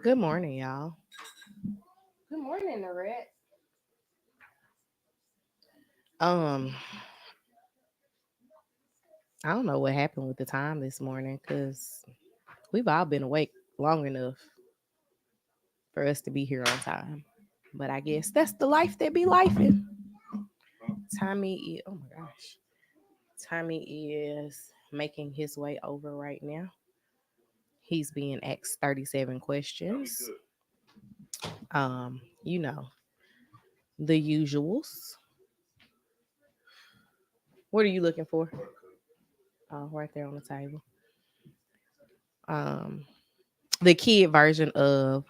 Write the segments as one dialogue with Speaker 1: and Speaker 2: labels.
Speaker 1: Good morning, y'all. Good morning, Narette. Um, I don't know what happened with the time this morning because we've all been awake long enough for us to be here on time. But I guess that's the life that be lifing. Oh my gosh. Tommy is making his way over right now. He's being asked 37 questions. You know, the usuals. What are you looking for? Oh, right there on the table. Um, the kid version of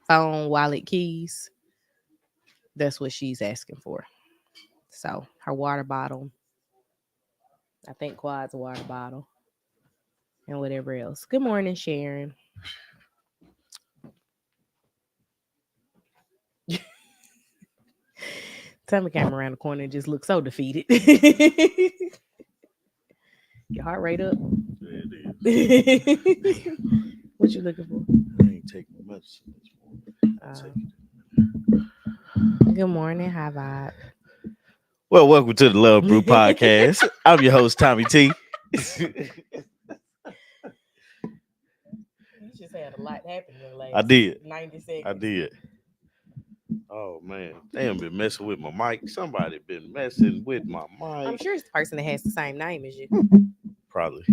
Speaker 1: phone, wallet, keys. That's what she's asking for. So her water bottle, I think Quad's water bottle, and whatever else. Good morning, Sharon. Tommy came around the corner and just looked so defeated. Your heart rate up.
Speaker 2: Yeah, it is.
Speaker 1: What you looking for?
Speaker 2: I ain't taking medicine this morning.
Speaker 1: Good morning, high vibe.
Speaker 2: Well, welcome to the Love Brew podcast. I'm your host, Tommy T.
Speaker 1: You just had a lot happen in the last
Speaker 2: I did.
Speaker 1: 90 seconds.
Speaker 2: I did. Oh man, they ain't been messing with my mic. Somebody been messing with my mic.
Speaker 1: I'm sure it's the person that has the same name as you.
Speaker 2: Probably.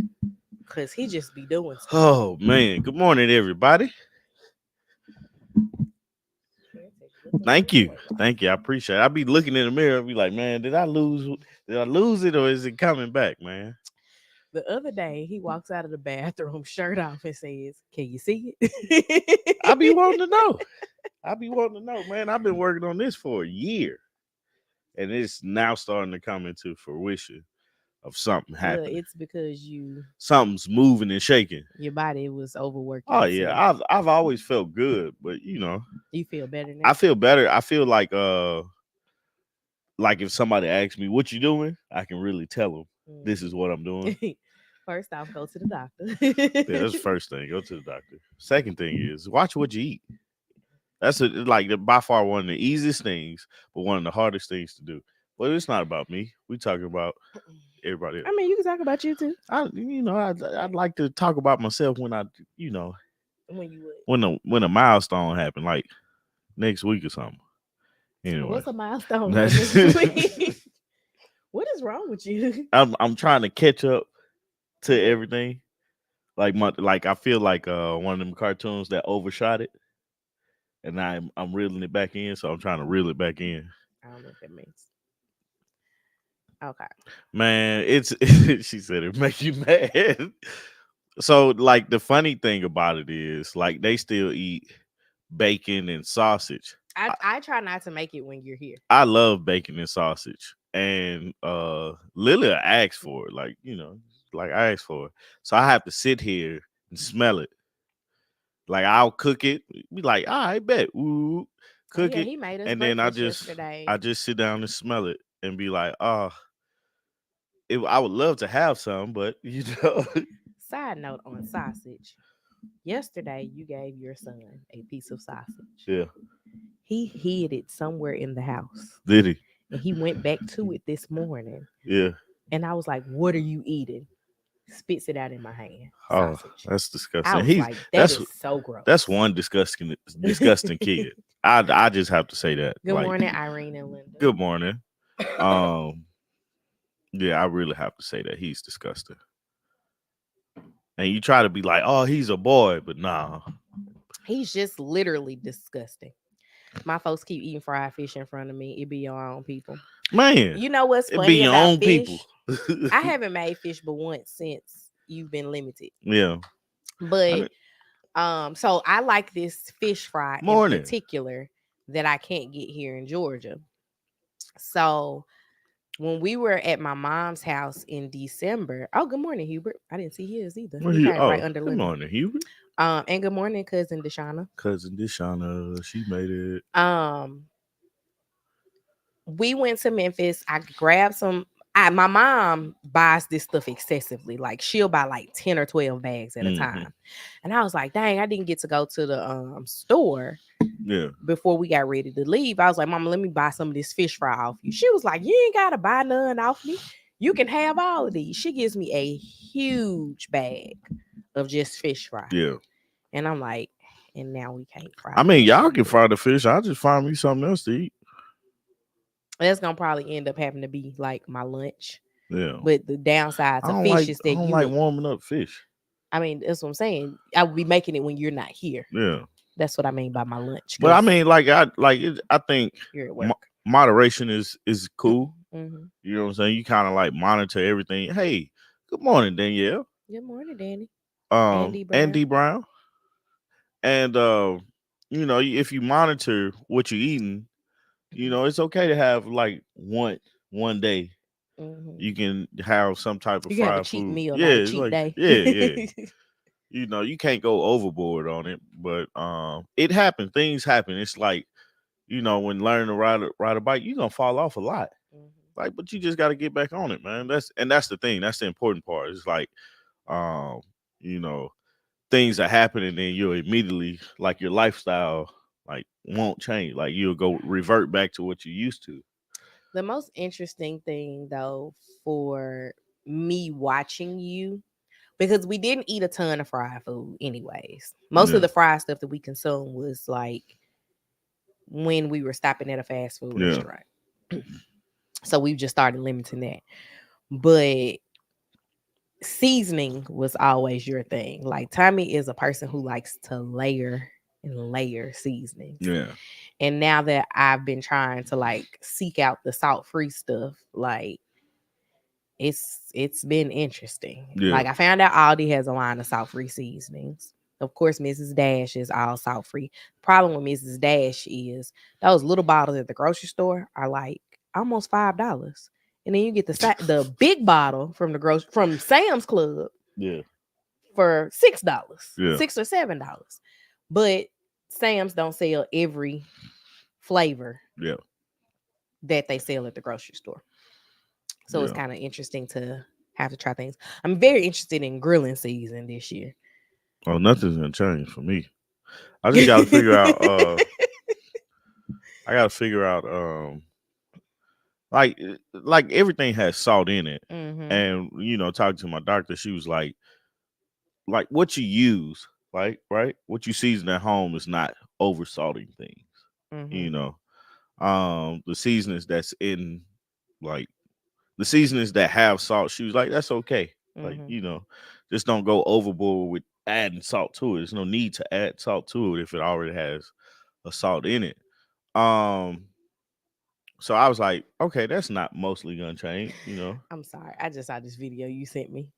Speaker 1: Cause he just be doing stuff.
Speaker 2: Oh man, good morning, everybody. Thank you. I appreciate it. I be looking in the mirror and be like, man, did I lose it or is it coming back, man?
Speaker 1: The other day, he walks out of the bathroom, shirt off, and says, "Can you see it?"
Speaker 2: I be wanting to know. Man. I've been working on this for a year, and it's now starting to come into fruition of something happening.
Speaker 1: It's because
Speaker 2: something's moving and shaking.
Speaker 1: Your body was overworked.
Speaker 2: Oh yeah, I've always felt good, but you
Speaker 1: feel better now.
Speaker 2: I feel better. I feel like if somebody asks me what you doing, I can really tell them this is what I'm doing.
Speaker 1: First off, go to the doctor.
Speaker 2: Yeah, that's the first thing. Go to the doctor. Second thing is watch what you eat. That's by far one of the easiest things, but one of the hardest things to do. Well, it's not about me. We talking about everybody else.
Speaker 1: I mean, you can talk about you too.
Speaker 2: I'd like to talk about myself when
Speaker 1: when
Speaker 2: when a milestone happened, like next week or something. Anyway,
Speaker 1: what's a milestone? What is wrong with you?
Speaker 2: I'm trying to catch up to everything. I feel like one of them cartoons that overshot it, and I'm reeling it back in. So I'm trying to reel it back in.
Speaker 1: I don't know what that means. Okay,
Speaker 2: man, it's she said it make you mad. So like the funny thing about it is like they still eat bacon and sausage.
Speaker 1: I try not to make it when you're here.
Speaker 2: I love bacon and sausage, and Lily asked for it, I asked for it, so I have to sit here and smell it. Like I'll cook it, be like, I bet, ooh, cook it,
Speaker 1: he made us
Speaker 2: and then I just sit down and smell it and be like, I would love to have some, but
Speaker 1: Side note on sausage. Yesterday, you gave your son a piece of sausage.
Speaker 2: Yeah.
Speaker 1: He hid it somewhere in the house.
Speaker 2: Did he?
Speaker 1: And he went back to it this morning.
Speaker 2: Yeah.
Speaker 1: And I was like, "What are you eating?" Spits it out in my hand.
Speaker 2: Sausage. Oh, that's disgusting.
Speaker 1: I was like, that's so gross.
Speaker 2: That's one disgusting kid. I just have to say that.
Speaker 1: Good morning, Irene and Linda.
Speaker 2: Good morning. Yeah, I really have to say that he's disgusting. And you try to be like, oh, he's a boy, but nah.
Speaker 1: He's just literally disgusting. My folks keep eating fried fish in front of me. It be your own people.
Speaker 2: Man.
Speaker 1: You know what's funny
Speaker 2: be your
Speaker 1: about
Speaker 2: own
Speaker 1: fish?
Speaker 2: People.
Speaker 1: I haven't made fish but once since you've been limited.
Speaker 2: Yeah.
Speaker 1: But so I like this fish fry in particular that I can't get here in Georgia. So when we were at my mom's house in December, good morning, Hubert. I didn't see his either. He came right under
Speaker 2: Good morning, Hubert.
Speaker 1: And good morning, cousin Deshauna.
Speaker 2: She made it.
Speaker 1: We went to Memphis. I grabbed some. my mom buys this stuff excessively. Like she'll buy like 10 or 12 bags at a
Speaker 2: Mm-hmm.
Speaker 1: time. And I was like, dang, I didn't get to go to the store
Speaker 2: Yeah.
Speaker 1: before we got ready to leave. I was like, Mama, let me buy some of this fish fry off you. She was like, you ain't gotta buy none off me. You can have all of these. She gives me a huge bag of just fish fry.
Speaker 2: Yeah.
Speaker 1: And I'm like, and now we can't fry
Speaker 2: I mean,
Speaker 1: fish
Speaker 2: y'all
Speaker 1: no
Speaker 2: can
Speaker 1: more.
Speaker 2: fry the fish. I'll just find me something else to eat.
Speaker 1: That's gonna probably end up having to be like my lunch.
Speaker 2: Yeah.
Speaker 1: But the downside
Speaker 2: I
Speaker 1: to
Speaker 2: don't
Speaker 1: fish
Speaker 2: like
Speaker 1: is
Speaker 2: I
Speaker 1: that
Speaker 2: don't
Speaker 1: you
Speaker 2: like
Speaker 1: would,
Speaker 2: warming up fish.
Speaker 1: I mean, that's what I'm saying. I would be making it when you're not here.
Speaker 2: Yeah.
Speaker 1: That's what I mean by my lunch,
Speaker 2: But I
Speaker 1: because
Speaker 2: mean, like I think
Speaker 1: you're at
Speaker 2: mo-
Speaker 1: work.
Speaker 2: moderation is cool.
Speaker 1: Mm-hmm.
Speaker 2: You know what I'm saying? You kind of like monitor everything. Hey, good morning, Danielle.
Speaker 1: Good morning, Danny. Andy
Speaker 2: And
Speaker 1: Brown.
Speaker 2: D Brown. And you know, if you monitor what you're eating, you know, it's okay to have like one day
Speaker 1: Mm-hmm.
Speaker 2: you can have some type of
Speaker 1: You can have a
Speaker 2: fried
Speaker 1: cheat
Speaker 2: food.
Speaker 1: meal,
Speaker 2: Yeah,
Speaker 1: not a
Speaker 2: it's
Speaker 1: cheat
Speaker 2: like
Speaker 1: day.
Speaker 2: yeah. You know, you can't go overboard on it, but it happens. Things happen. It's like, you know, when learning to ride a bike, you're gonna fall off a lot.
Speaker 1: Mhm.
Speaker 2: Like, but you just gotta get back on it, man. That's the thing. That's the important part. It's like, um, you know, things are happening and you'll immediately like your lifestyle like won't change. Like you'll go revert back to what you used to.
Speaker 1: The most interesting thing, though, for me watching you, because we didn't eat a ton of fried food, anyways. Most of
Speaker 2: Yeah.
Speaker 1: the fried stuff that we consumed was like when we were stopping at a fast food
Speaker 2: Yeah.
Speaker 1: restaurant. So we've just started limiting that. But seasoning was always your thing. Like Tommy is a person who likes to layer and layer seasonings.
Speaker 2: Yeah.
Speaker 1: And now that I've been trying to like seek out the salt free stuff, like it's been interesting.
Speaker 2: Yeah.
Speaker 1: Like I found out Aldi has a line of salt free seasonings. Of course, Mrs. Dash is all salt free. Problem with Mrs. Dash is those little bottles at the grocery store are like almost $5, and then you get the big bottle from from Sam's Club
Speaker 2: Yeah.
Speaker 1: for $6,
Speaker 2: Yeah.
Speaker 1: $6 or $7. But Sam's don't sell every flavor
Speaker 2: Yeah.
Speaker 1: that they sell at the grocery store. So it's
Speaker 2: Yeah.
Speaker 1: kind of interesting to have to try things. I'm very interested in grilling season this year.
Speaker 2: Oh, nothing's gonna change for me. I just gotta figure out I gotta figure out like everything has salt in it.
Speaker 1: Mm-hmm.
Speaker 2: And you know, talking to my doctor, she was like what you use, right? What you season at home is not over salting things. You
Speaker 1: Mm-hmm.
Speaker 2: know. The seasonings that's in like the seasonings that have salt, she was like, that's okay. Like,
Speaker 1: Mm-hmm.
Speaker 2: you know, just don't go overboard with adding salt to it. There's no need to add salt to it if it already has a salt in it. Um, so I was like, okay, that's not mostly gonna change, you know.
Speaker 1: I'm sorry. I just saw this video you sent me.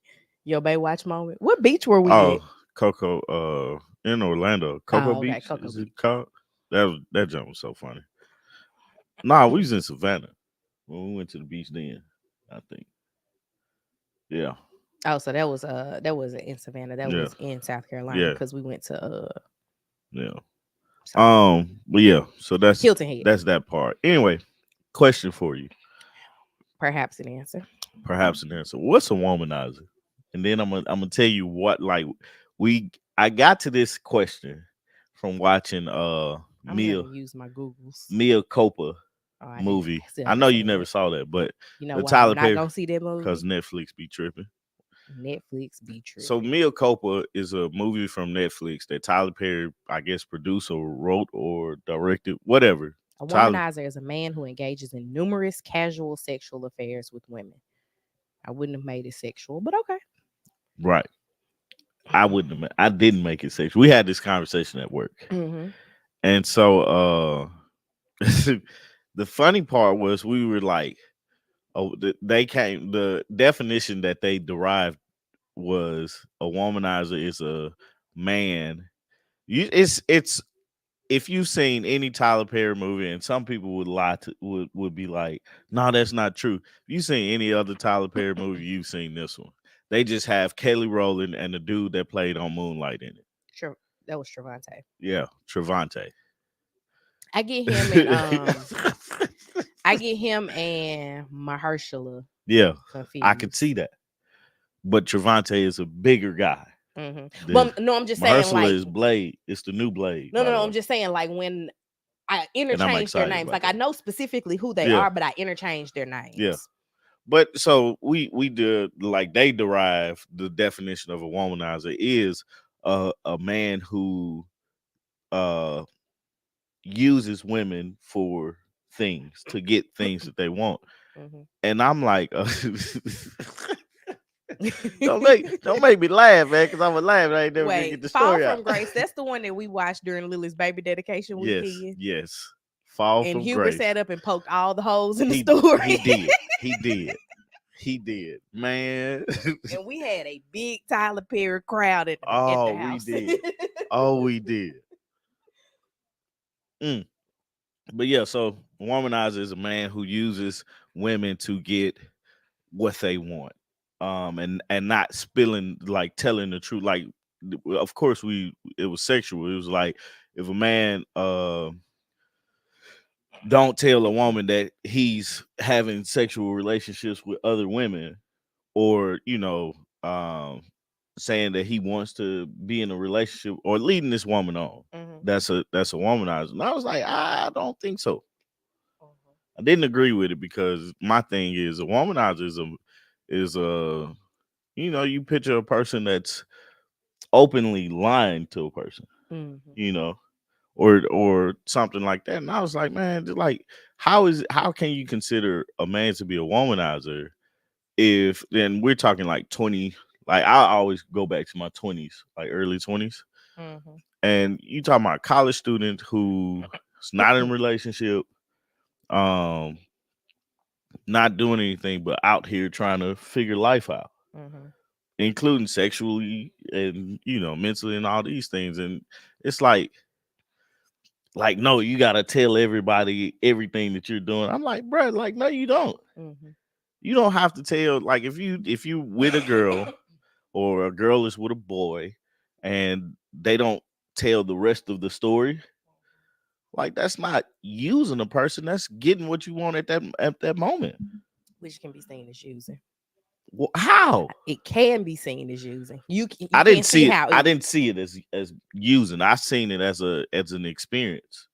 Speaker 1: Your Baywatch moment. What beach were we at?
Speaker 2: Oh, Coco, in Orlando, Coco
Speaker 1: Oh, okay.
Speaker 2: Beach
Speaker 1: Cocoa
Speaker 2: is it
Speaker 1: Beach.
Speaker 2: called? That jump was so funny. Nah, we was in Savannah when we went to the beach then. I think, yeah,
Speaker 1: Oh, so that was in Savannah. That
Speaker 2: yeah,
Speaker 1: was in South Carolina
Speaker 2: yeah,
Speaker 1: because we went to
Speaker 2: yeah.
Speaker 1: sorry,
Speaker 2: But yeah, so
Speaker 1: Hilton Head.
Speaker 2: that's that part. Anyway, question for you,
Speaker 1: Perhaps an answer.
Speaker 2: perhaps an answer. What's a womanizer? And then I'm gonna tell you what like we I got to this question from watching
Speaker 1: I'm gonna use my Googles.
Speaker 2: Mia Copa
Speaker 1: Oh, I didn't.
Speaker 2: movie.
Speaker 1: Still
Speaker 2: I
Speaker 1: haven't
Speaker 2: know you
Speaker 1: seen
Speaker 2: never
Speaker 1: it.
Speaker 2: saw that, but
Speaker 1: You know
Speaker 2: the
Speaker 1: why I'm
Speaker 2: Tyler
Speaker 1: not
Speaker 2: Perry
Speaker 1: gonna see that
Speaker 2: because
Speaker 1: movie?
Speaker 2: Netflix be tripping.
Speaker 1: Netflix be
Speaker 2: So
Speaker 1: tripping.
Speaker 2: Mia Copa is a movie from Netflix that Tyler Perry, I guess, produced or wrote or directed, whatever.
Speaker 1: A
Speaker 2: Tyler,
Speaker 1: womanizer is a man who engages in numerous casual sexual affairs with women. I wouldn't have made it sexual, but okay.
Speaker 2: right? I wouldn't. I didn't make it sexual. We had this conversation at work,
Speaker 1: Mm-hmm.
Speaker 2: and so the funny part was we were like, oh, they came. The definition that they derived was a womanizer is a man. It's if you've seen any Tyler Perry movie, and some people would lie to would be like, no, that's not true. If you've seen any other Tyler Perry movie, you've seen this one. They just have Kelly Rowland and the dude that played on Moonlight in it.
Speaker 1: Sure, that was Trevante.
Speaker 2: Yeah, Trevante.
Speaker 1: I get him and I get him and Mahershala
Speaker 2: Yeah, I could see
Speaker 1: confused.
Speaker 2: that. But Trevante is a bigger guy. The
Speaker 1: But no, I'm just saying
Speaker 2: Mahershala
Speaker 1: like
Speaker 2: is Blade. It's the new Blade,
Speaker 1: no, no,
Speaker 2: by the
Speaker 1: no.
Speaker 2: way.
Speaker 1: I'm just saying like when I
Speaker 2: And I'm
Speaker 1: interchange their
Speaker 2: excited
Speaker 1: names.
Speaker 2: about
Speaker 1: Like I
Speaker 2: that.
Speaker 1: know specifically who they
Speaker 2: Yeah,
Speaker 1: are, but I interchange their
Speaker 2: yeah.
Speaker 1: names.
Speaker 2: But so we did like they derive the definition of a womanizer is a man who uh uses women for things to get things that they want.
Speaker 1: Mhm.
Speaker 2: And I'm like, don't make me laugh, man, because I'm gonna laugh and I ain't never gonna
Speaker 1: Wait,
Speaker 2: get the
Speaker 1: Fall
Speaker 2: story out.
Speaker 1: from Grace. That's the one that we watched during Lily's baby dedication
Speaker 2: Yes,
Speaker 1: weekend.
Speaker 2: yes. Fall
Speaker 1: And
Speaker 2: from
Speaker 1: Hubert
Speaker 2: grace.
Speaker 1: sat up and poked all the holes in the
Speaker 2: He
Speaker 1: story.
Speaker 2: did. He did. He did. Man.
Speaker 1: And we had a big Tyler Perry crowd at the
Speaker 2: Oh, we
Speaker 1: house.
Speaker 2: did. Oh, we did. Mm. But yeah, so womanizer is a man who uses women to get what they want. And not spilling like telling the truth. Like of course it was sexual. It was like if a man don't tell a woman that he's having sexual relationships with other women or um saying that he wants to be in a relationship or leading this woman on,
Speaker 1: Mhm,
Speaker 2: that's a womanizer. And I was like, I don't think so.
Speaker 1: mhm,
Speaker 2: I didn't agree with it because my thing is a womanizer is you picture a person that's openly lying to a person,
Speaker 1: mhm,
Speaker 2: you know, or something like that. And I was like, man, like how can you consider a man to be a womanizer if then we're talking like 20, like I always go back to my 20s, like early 20s.
Speaker 1: mhm.
Speaker 2: And you talking about a college student who's not in a relationship, um, not doing anything but out here trying to figure life out,
Speaker 1: Mhm.
Speaker 2: including sexually and mentally and all these things. And it's like no, you gotta tell everybody everything that you're doing. I'm like, bro, like no, you don't.
Speaker 1: Mhm.
Speaker 2: You don't have to tell. Like if you with a girl or a girl is with a boy and they don't tell the rest of the story, like that's not using a person. That's getting what you want at that moment.
Speaker 1: Which can be seen as using.
Speaker 2: How?
Speaker 1: It can be seen as using. You
Speaker 2: I didn't
Speaker 1: can't see
Speaker 2: see it.
Speaker 1: how
Speaker 2: I
Speaker 1: it.
Speaker 2: didn't see it as using. I seen it as an experience.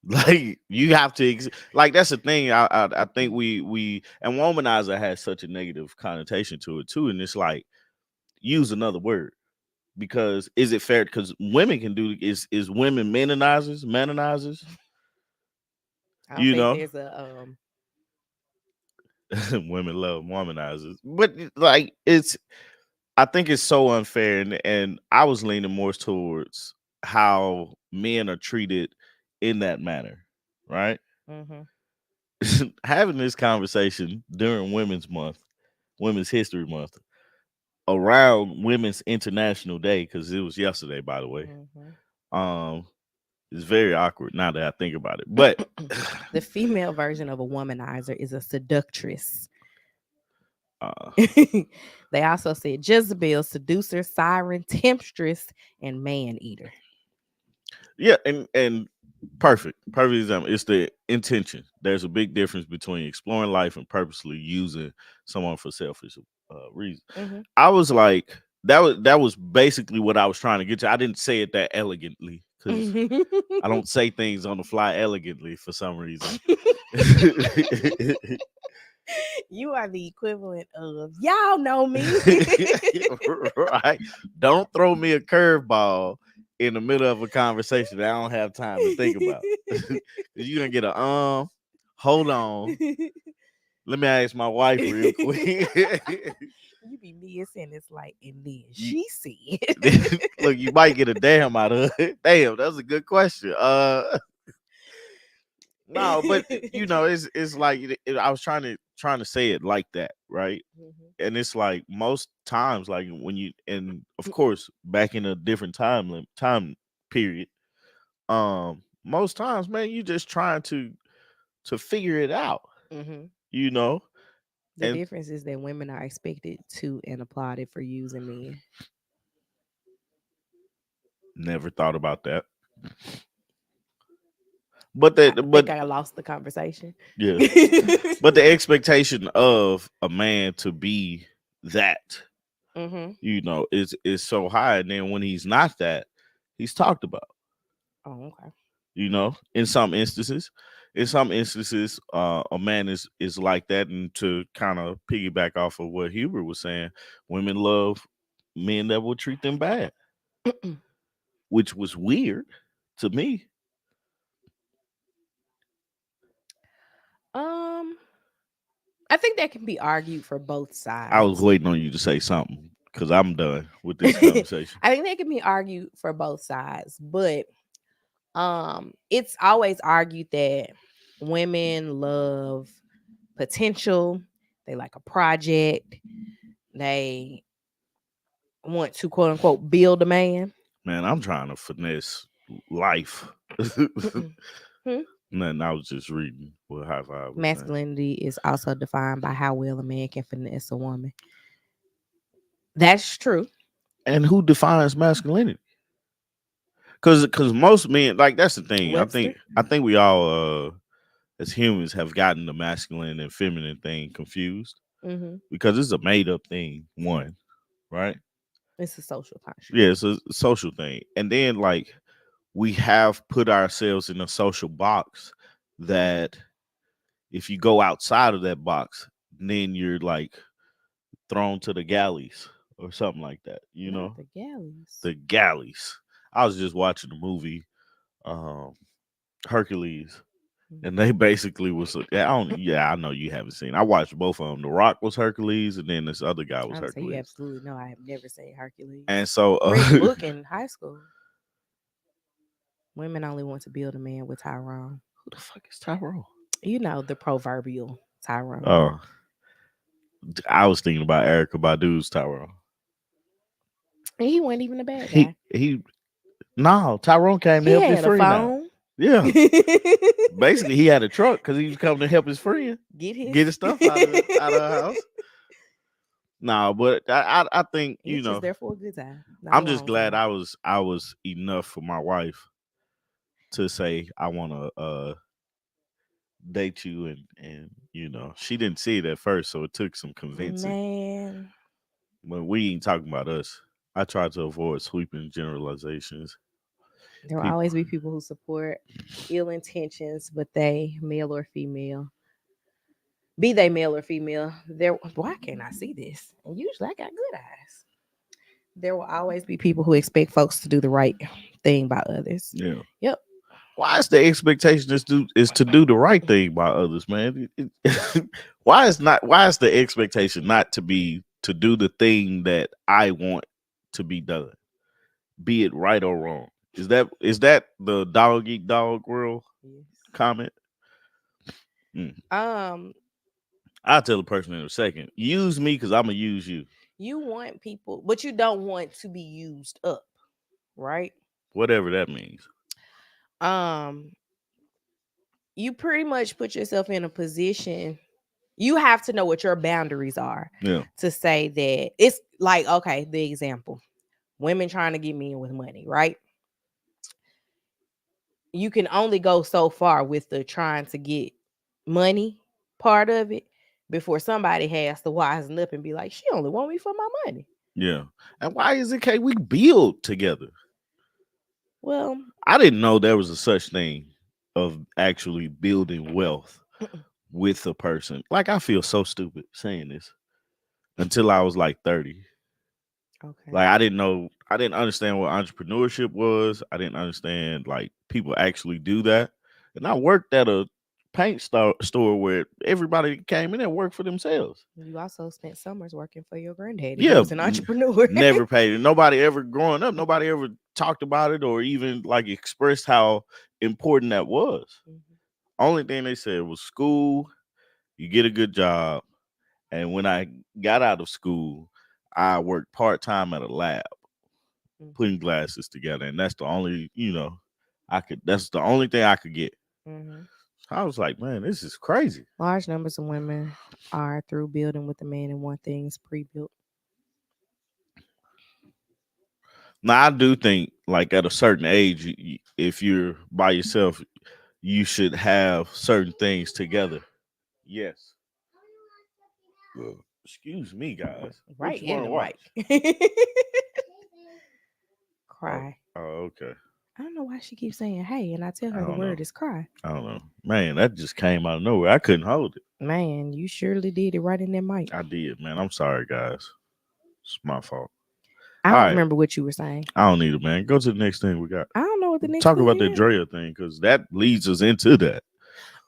Speaker 2: Like you have to like that's the thing. I think we and womanizer has such a negative connotation to it too, and it's like use another word because is it fair? Because women can do is women manonizers,
Speaker 1: I don't
Speaker 2: you
Speaker 1: think
Speaker 2: know.
Speaker 1: there's a.
Speaker 2: Women love womanizers, but like it's I think it's so unfair, and I was leaning more towards how men are treated in that manner, right?
Speaker 1: Mhm.
Speaker 2: Having this conversation during Women's Month, Women's History Month, around Women's International Day, because it was yesterday, by the way.
Speaker 1: Mhm.
Speaker 2: Um, it's very awkward now that I think about it. But
Speaker 1: The female version of a womanizer is a seductress.
Speaker 2: uh,
Speaker 1: They also said Jezebel, seducer, siren, temptress, and man eater.
Speaker 2: yeah, and perfect example. It's the intention. There's a big difference between exploring life and purposely using someone for selfish reasons.
Speaker 1: Hmm.
Speaker 2: I was like, that was basically what I was trying to get to. I didn't say it that elegantly because I don't say things on the fly elegantly for some reason.
Speaker 1: You are the equivalent of y'all know me.
Speaker 2: Right? Don't throw me a curveball in the middle of a conversation that I don't have time to think about. You're gonna get a hold on. Let me ask my wife real quick.
Speaker 1: You be mid sentence like, and then
Speaker 2: You,
Speaker 1: she said.
Speaker 2: look, you might get a damn out of it. Damn, that's a good question. No, but it's like I was trying to say it like that, right?
Speaker 1: Mhm,
Speaker 2: And it's like most times, like when you and of course back in a different time period, most times, man, you just trying to figure it out,
Speaker 1: mhm.
Speaker 2: you know,
Speaker 1: The
Speaker 2: and
Speaker 1: difference is that women are expected to and applauded for using men.
Speaker 2: never thought about that. But
Speaker 1: I
Speaker 2: that,
Speaker 1: think
Speaker 2: but
Speaker 1: I lost the conversation.
Speaker 2: yeah, but the expectation of a man to be that,
Speaker 1: Mm-hmm.
Speaker 2: is so high, and then when he's not that, he's talked about.
Speaker 1: Oh, okay.
Speaker 2: In some instances, a man is like that. And to kind of piggyback off of what Hubert was saying, women love men that will treat them bad, which was weird to me.
Speaker 1: um, I think that can be argued for both
Speaker 2: I was
Speaker 1: sides.
Speaker 2: waiting on you to say something because I'm done with this
Speaker 1: I
Speaker 2: conversation.
Speaker 1: think that can be argued for both sides, but it's always argued that women love potential. They like a project. They want to quote unquote build a man.
Speaker 2: Man, I'm trying to finesse life.
Speaker 1: Hmm.
Speaker 2: Nothing. I was just reading what High Five was saying.
Speaker 1: Masculinity is also defined by how well a man can finesse a woman. That's true.
Speaker 2: And who defines masculinity? Because most men, like, that's the thing. I
Speaker 1: Webster.
Speaker 2: think I think we all as humans have gotten the masculine and feminine thing confused
Speaker 1: Hmm.
Speaker 2: because it's a made up thing. One, right?
Speaker 1: It's a social
Speaker 2: Yeah,
Speaker 1: construct.
Speaker 2: it's a social thing, and then like we have put ourselves in a social box that if you go outside of that box, then you're like thrown to the galleys or something like that.
Speaker 1: Not the galleys.
Speaker 2: The galleys. I was just watching the movie um, Hercules, and they basically was. I know you haven't seen. I watched both of them. The Rock was Hercules, and then this other guy was
Speaker 1: I would say you
Speaker 2: Hercules.
Speaker 1: absolutely know. I have never seen Hercules.
Speaker 2: And so,
Speaker 1: Read the book in high school. Women only want to build a man with Tyrone.
Speaker 2: who the fuck is Tyrone?
Speaker 1: You know the proverbial Tyrone.
Speaker 2: Oh, I was thinking about Erica Badu's Tyrone.
Speaker 1: And he wasn't even a bad
Speaker 2: He
Speaker 1: guy.
Speaker 2: he. No, Tyrone came to
Speaker 1: He
Speaker 2: help his
Speaker 1: had a
Speaker 2: friend out.
Speaker 1: phone.
Speaker 2: Yeah, basically he had a truck because he was coming to help his friend
Speaker 1: Get his
Speaker 2: get his stuff out of the house. No, but I think
Speaker 1: He was just there for a good time, not a
Speaker 2: I'm just
Speaker 1: long
Speaker 2: glad
Speaker 1: time.
Speaker 2: I was enough for my wife to say I want to date you, and she didn't see it at first, so it took some convincing.
Speaker 1: Man,
Speaker 2: But we ain't talking about us. I try to avoid sweeping generalizations.
Speaker 1: there will
Speaker 2: People,
Speaker 1: always be people who support ill intentions, but they, male or female, be they male or female, there. Why can't I see this? And usually I got good eyes. There will always be people who expect folks to do the right thing by others.
Speaker 2: yeah.
Speaker 1: Yep.
Speaker 2: Why is the expectation is to do the right thing by others, man? Why is the expectation not to be to do the thing that I want to be done, be it right or wrong? Is that the dog eat dog world
Speaker 1: Yes.
Speaker 2: comment? Mm.
Speaker 1: Um,
Speaker 2: I'll tell the person in a second. Use me because I'm gonna use you.
Speaker 1: you want people, but you don't want to be used up, right?
Speaker 2: Whatever that means.
Speaker 1: Um, you pretty much put yourself in a position. You have to know what your boundaries are
Speaker 2: Yeah.
Speaker 1: to say that it's like, okay, the example, women trying to get men with money, right? You can only go so far with the trying to get money part of it before somebody has to wisen up and be like, she only want me for my money.
Speaker 2: Yeah. And why is it we build together?
Speaker 1: Well,
Speaker 2: I didn't know there was a such thing of actually building wealth with a person. Like, I feel so stupid saying this until I was like 30.
Speaker 1: okay.
Speaker 2: Like, I didn't understand what entrepreneurship was. I didn't understand like people actually do that. And I worked at a paint store where everybody came in and worked for themselves.
Speaker 1: You also spent summers working for your granddaddy, who
Speaker 2: Yeah,
Speaker 1: was an entrepreneur.
Speaker 2: never paid it. Nobody ever growing up, nobody ever talked about it or even like expressed how important that was.
Speaker 1: Mhm,
Speaker 2: Only thing they said was school, you get a good job. And when I got out of school, I worked part time at a lab,
Speaker 1: mhm,
Speaker 2: putting glasses together. And that's the only, that's the only thing I could get.
Speaker 1: mhm.
Speaker 2: I was like, man, this is crazy.
Speaker 1: Large numbers of women are through building with a man and want things pre-built.
Speaker 2: Now, I do think like at a certain age, if you're by yourself, you should have certain things together. Yes. Excuse me, guys. What
Speaker 1: Right
Speaker 2: you
Speaker 1: in
Speaker 2: want to
Speaker 1: the
Speaker 2: watch?
Speaker 1: mic.
Speaker 2: Oh,
Speaker 1: Cry.
Speaker 2: okay.
Speaker 1: I don't know why she keeps saying hey, and I tell
Speaker 2: I
Speaker 1: her the
Speaker 2: don't know.
Speaker 1: word is cry.
Speaker 2: I don't know. Man, that just came out of nowhere. I couldn't hold it.
Speaker 1: Man, you surely did it right in that mic.
Speaker 2: I did, man. I'm sorry, guys. It's my fault.
Speaker 1: I
Speaker 2: All
Speaker 1: don't
Speaker 2: right.
Speaker 1: remember what you were saying.
Speaker 2: I don't need it, man. Go to the next thing we got.
Speaker 1: I don't know what the next
Speaker 2: Talk about
Speaker 1: thing
Speaker 2: that
Speaker 1: is.
Speaker 2: Drea thing because that leads us into that.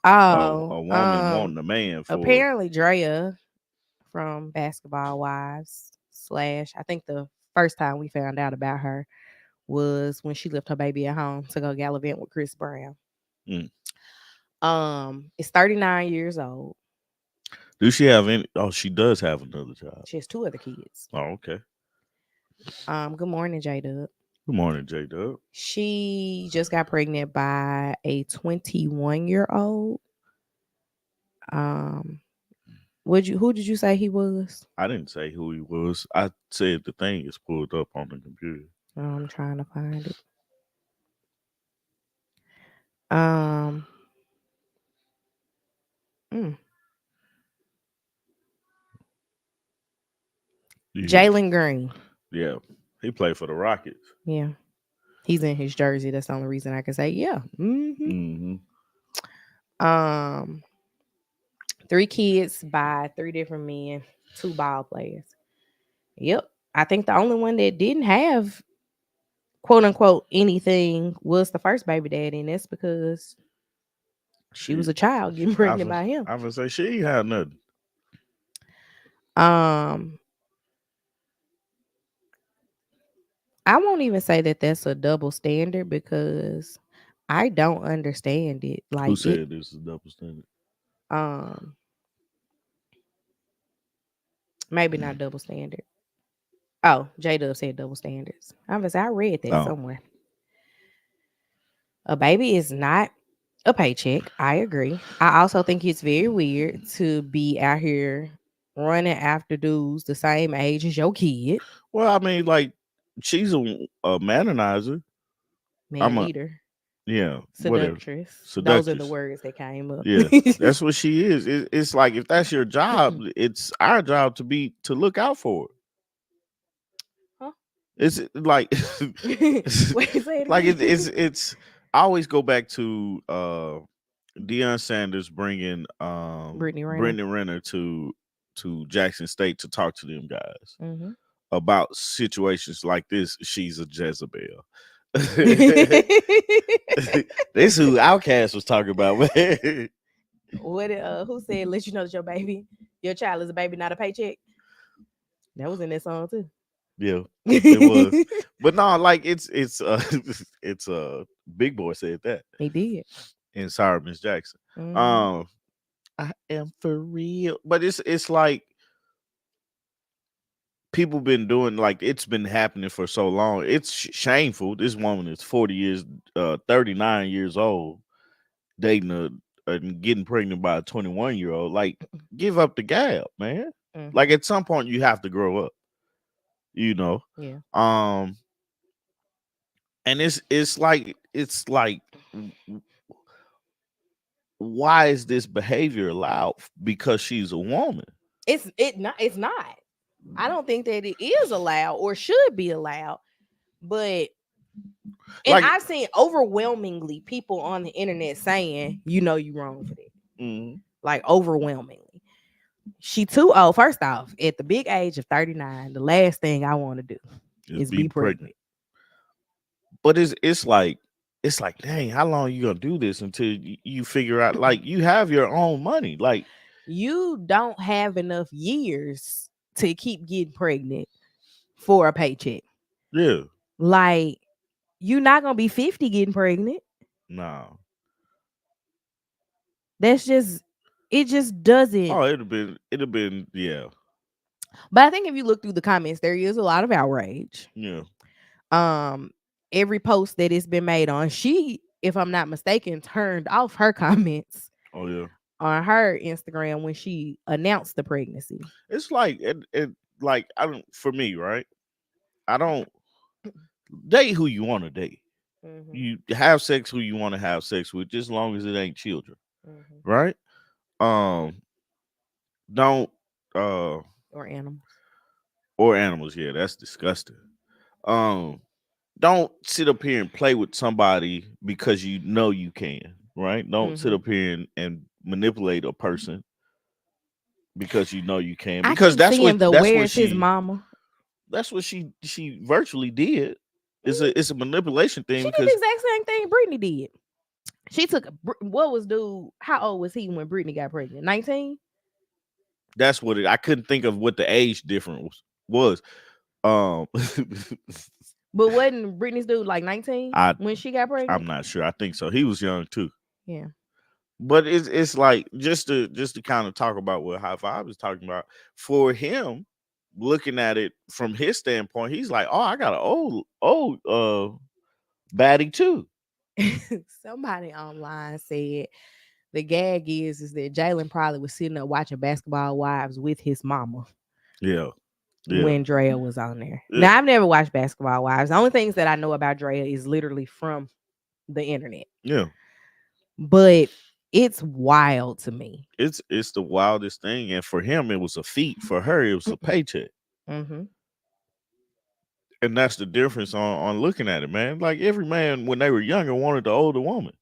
Speaker 1: Oh,
Speaker 2: A woman wanting a man for.
Speaker 1: apparently Drea from Basketball Wives slash I think the first time we found out about her was when she left her baby at home to go gallivant with Chris Brown.
Speaker 2: Mm.
Speaker 1: Is 39 years old.
Speaker 2: Do she have any? Oh, she does have another child.
Speaker 1: She has two other kids.
Speaker 2: Oh, okay.
Speaker 1: Good morning, J Dub.
Speaker 2: Good morning, J Dub.
Speaker 1: She just got pregnant by a 21-year old. Um, who did you say he was?
Speaker 2: I didn't say who he was. I said the thing is pulled up on the computer.
Speaker 1: I'm trying to find it. Um, mm,
Speaker 2: Yeah.
Speaker 1: Jalen Green.
Speaker 2: Yeah. He played for the Rockets.
Speaker 1: Yeah, he's in his jersey. That's the only reason I can say yeah.
Speaker 2: Mm-hmm.
Speaker 1: Um, 3 kids by 3 different men, 2 ball players. Yep. I think the only one that didn't have quote unquote anything was the first baby daddy, and that's because she was
Speaker 2: She,
Speaker 1: a child getting pregnant by him.
Speaker 2: I would say she ain't had nothing.
Speaker 1: Um, I won't even say that that's a double standard because I don't understand it.
Speaker 2: Who
Speaker 1: Like it,
Speaker 2: said this is double standard?
Speaker 1: um, maybe not double standard. Oh, J Dub said double standards. I read that
Speaker 2: Oh,
Speaker 1: somewhere. A baby is not a paycheck. I agree. I also think it's very weird to be out here running after dudes the same age as your kid,
Speaker 2: well, I mean, like she's a manonizer. I'm
Speaker 1: man
Speaker 2: a
Speaker 1: eater,
Speaker 2: yeah, whatever,
Speaker 1: seductress. Those are the
Speaker 2: seductress.
Speaker 1: words that came up.
Speaker 2: Yeah, that's what she is. It's like if that's your job, it's our job to look out for it.
Speaker 1: Huh?
Speaker 2: It's like
Speaker 1: Wait, say it
Speaker 2: like
Speaker 1: again.
Speaker 2: it's. I always go back to Deion Sanders bringing
Speaker 1: Brittany Renner.
Speaker 2: Brittany Renner to Jackson State to talk to them guys
Speaker 1: Hmm.
Speaker 2: about situations like this. She's a Jezebel. This who Outcast was talking about, man.
Speaker 1: Who said let you know that your child is a baby, not a paycheck? That was in that song too.
Speaker 2: Yeah, it was. But no, like it's Big Boy said that
Speaker 1: He did.
Speaker 2: in Sorry Miss Jackson.
Speaker 1: Hmm.
Speaker 2: Um I am for real. But it's like people been doing like it's been happening for so long. It's shameful. This woman is 40 years 39 years old dating and getting pregnant by a 21-year-old. Like give up the gab, man.
Speaker 1: Hmm.
Speaker 2: Like at some point you have to grow up, you know.
Speaker 1: Yeah.
Speaker 2: Um and it's like why is this behavior allowed because she's a woman?
Speaker 1: It's not. I don't think that it is allowed or should be allowed. But and
Speaker 2: Like
Speaker 1: I've seen overwhelmingly people on the internet saying, you know, you wrong for that.
Speaker 2: mhm,
Speaker 1: Like overwhelmingly. She too old. First off, at the big age of 39, the last thing I want to do
Speaker 2: is
Speaker 1: is
Speaker 2: be
Speaker 1: be
Speaker 2: pregnant.
Speaker 1: pregnant.
Speaker 2: But it's like dang, how long you gonna do this until you figure out like you have your own money? Like
Speaker 1: You don't have enough years to keep getting pregnant for a paycheck.
Speaker 2: yeah,
Speaker 1: Like, you're not gonna be 50 getting pregnant.
Speaker 2: no.
Speaker 1: That's just it just doesn't.
Speaker 2: Oh, it'd have been yeah,
Speaker 1: But I think if you look through the comments, there is a lot of outrage.
Speaker 2: yeah.
Speaker 1: Um, every post that it's been made on, she, if I'm not mistaken, turned off her comments
Speaker 2: Oh yeah.
Speaker 1: on her Instagram when she announced the pregnancy.
Speaker 2: It's like it like I don't for me, right? I don't date who you want to date.
Speaker 1: Mhm.
Speaker 2: You have sex who you want to have sex with, just as long as it ain't children,
Speaker 1: Mhm.
Speaker 2: right? Um, don't
Speaker 1: Or animals.
Speaker 2: or animals. Yeah, that's disgusting. Um, don't sit up here and play with somebody because you know you can, right? Don't sit
Speaker 1: Mhm.
Speaker 2: up here and manipulate a person because you know you can,
Speaker 1: I
Speaker 2: because
Speaker 1: keep seeing the
Speaker 2: that's what
Speaker 1: "Where's his
Speaker 2: she
Speaker 1: mama?"
Speaker 2: virtually did. It's a manipulation thing
Speaker 1: She did the
Speaker 2: because
Speaker 1: exact same thing Brittany did. She took what was dude? How old was he when Brittany got pregnant? 19.
Speaker 2: that's what it. I couldn't think of what the age difference was. Um,
Speaker 1: But wasn't Brittany's dude like 19
Speaker 2: I
Speaker 1: when she got
Speaker 2: I'm
Speaker 1: pregnant?
Speaker 2: not sure. I think so. He was young too.
Speaker 1: Yeah.
Speaker 2: But it's like just to kind of talk about what High Five is talking about. For him, looking at it from his standpoint, he's like, oh, I got an old baddie too.
Speaker 1: Somebody online said the gag is that Jalen probably was sitting up watching Basketball Wives with his mama
Speaker 2: Yeah, yeah,
Speaker 1: when Drea was on there.
Speaker 2: yeah,
Speaker 1: Now I've never watched Basketball Wives. The only things that I know about Drea is literally from the internet.
Speaker 2: yeah.
Speaker 1: But it's wild to me.
Speaker 2: It's the wildest thing, and for him, it was a feat. For her, it was a paycheck,
Speaker 1: Mm-hmm.
Speaker 2: and that's the difference on looking at it, man. Like every man when they were younger wanted the older woman.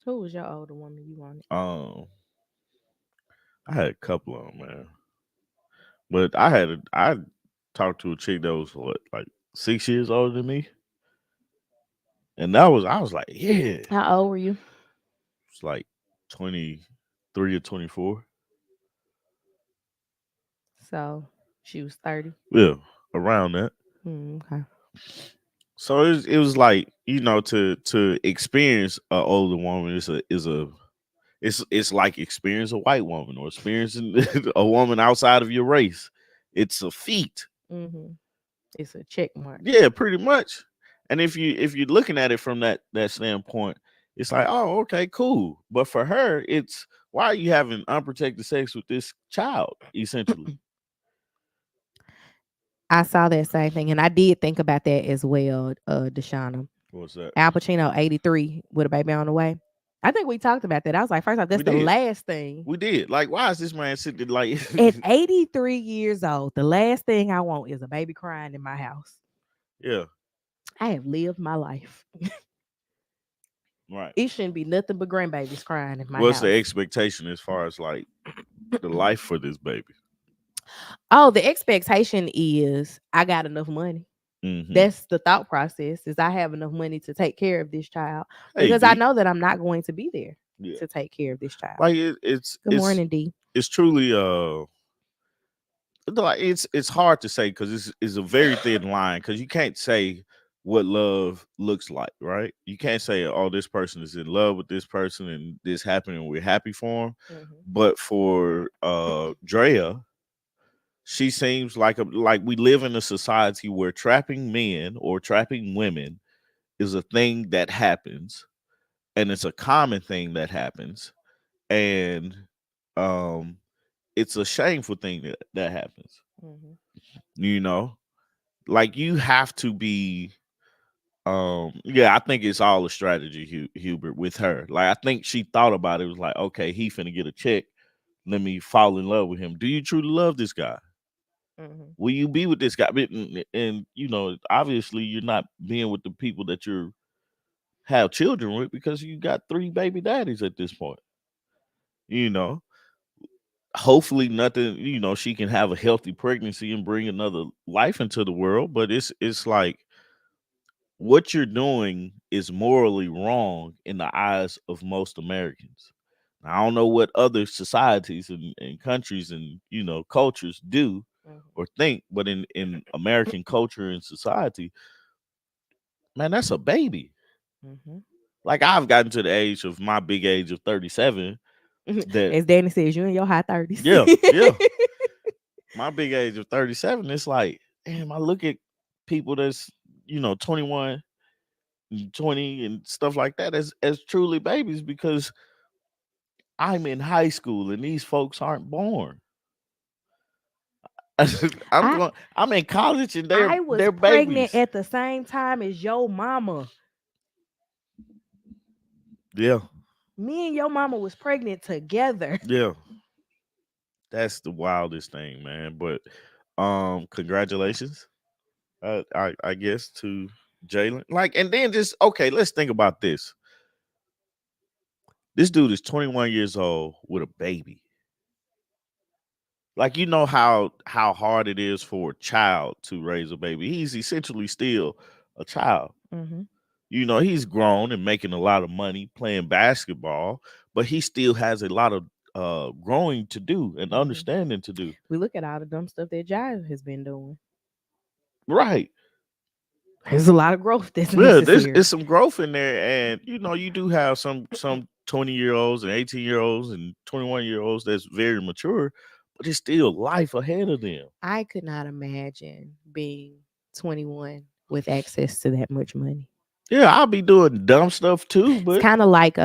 Speaker 1: Who was your older woman you wanted?
Speaker 2: Um, I had a couple of them, man, but I talked to a chick that was what, like 6 years older than me, and I was like, yeah,
Speaker 1: How old were you?
Speaker 2: it's like 23 or 24.
Speaker 1: So she was 30.
Speaker 2: Yeah, around that.
Speaker 1: Okay.
Speaker 2: So it was like, to experience an older woman it's like experience a white woman or experiencing a woman outside of your race. It's a feat.
Speaker 1: Mm-hmm. It's a check mark.
Speaker 2: Yeah, pretty much. And if you're looking at it from that standpoint, it's like, oh, okay, cool. But for her, it's, why are you having unprotected sex with this child, essentially?
Speaker 1: I saw that same thing, and I did think about that as well, Deshauna.
Speaker 2: What's that?
Speaker 1: Al Pacino, 83, with a baby on the way. I think we talked about that. I was like, first off, that's
Speaker 2: We
Speaker 1: the
Speaker 2: did.
Speaker 1: last thing.
Speaker 2: We did. Like, why is this man sitting like
Speaker 1: At 83 years old, the last thing I want is a baby crying in my house.
Speaker 2: yeah,
Speaker 1: I have lived my life.
Speaker 2: right.
Speaker 1: It shouldn't be nothing but grandbabies crying in my
Speaker 2: What's the
Speaker 1: house.
Speaker 2: expectation as far as like the life for this baby?
Speaker 1: Oh, the expectation is I got enough money.
Speaker 2: Hmm.
Speaker 1: That's the thought process, is I have enough money to take care of this child,
Speaker 2: Hey,
Speaker 1: because I
Speaker 2: D.
Speaker 1: know that I'm not going to be there
Speaker 2: Yeah.
Speaker 1: to take care of this child.
Speaker 2: Like
Speaker 1: Good morning, D.
Speaker 2: it's truly like it's hard to say because it's a very thin line, because you can't say what love looks like, right? You can't say, oh, this person is in love with this person and this happened and we're happy for him.
Speaker 1: Mhm.
Speaker 2: But for Drea, she seems like we live in a society where trapping men or trapping women is a thing that happens, and it's a common thing that happens, and um it's a shameful thing that happens,
Speaker 1: Mhm.
Speaker 2: you know. Like, you have to be, yeah, I think it's all a strategy, Hubert, with her. Like, I think she thought about it, was like, okay, he finna get a check, let me fall in love with him. Do you truly love this guy?
Speaker 1: Mhm.
Speaker 2: Will you be with this guy? And obviously you're not being with the people that you have children with, because you got three baby daddies at this point. You know, hopefully nothing. She can have a healthy pregnancy and bring another life into the world. But it's like, what you're doing is morally wrong in the eyes of most Americans. I don't know what other societies and countries and cultures do
Speaker 1: Mhm.
Speaker 2: or think, but in American culture and society, man, that's a baby.
Speaker 1: Mhm.
Speaker 2: Like, I've gotten to the age of my big age of 37. That,
Speaker 1: As Danny says, you in your high 30s.
Speaker 2: yeah, yeah, my big age of 37. It's like, damn, I look at people that's 21 and 20 and stuff like that as truly babies, because I'm in high school and these folks aren't born.
Speaker 1: I
Speaker 2: I'm in college and they're
Speaker 1: I was
Speaker 2: they're
Speaker 1: pregnant
Speaker 2: babies.
Speaker 1: at the same time as your mama.
Speaker 2: Yeah,
Speaker 1: Me and your mama was pregnant together.
Speaker 2: yeah. That's the wildest thing, man. But congratulations. I guess to Jalen. Like, and then just okay, let's think about this. This dude is 21 years old with a baby. Like, you know how hard it is for a child to raise a baby. He's essentially still a child.
Speaker 1: Hmm.
Speaker 2: You know, he's grown and making a lot of money playing basketball, but he still has a lot of growing to do and
Speaker 1: Hmm.
Speaker 2: understanding to do.
Speaker 1: We look at all the dumb stuff that Jai has been doing.
Speaker 2: Right.
Speaker 1: There's a lot of growth that's
Speaker 2: Yeah, there's
Speaker 1: necessary.
Speaker 2: it's some growth in there, and you know, you do have some 20-year-olds and 18-year-olds and 21-year-olds that's very mature, but it's still life ahead of them.
Speaker 1: I could not imagine being 21 with access to that much money.
Speaker 2: Yeah, I'll be doing dumb stuff too,
Speaker 1: It's
Speaker 2: but
Speaker 1: kind of like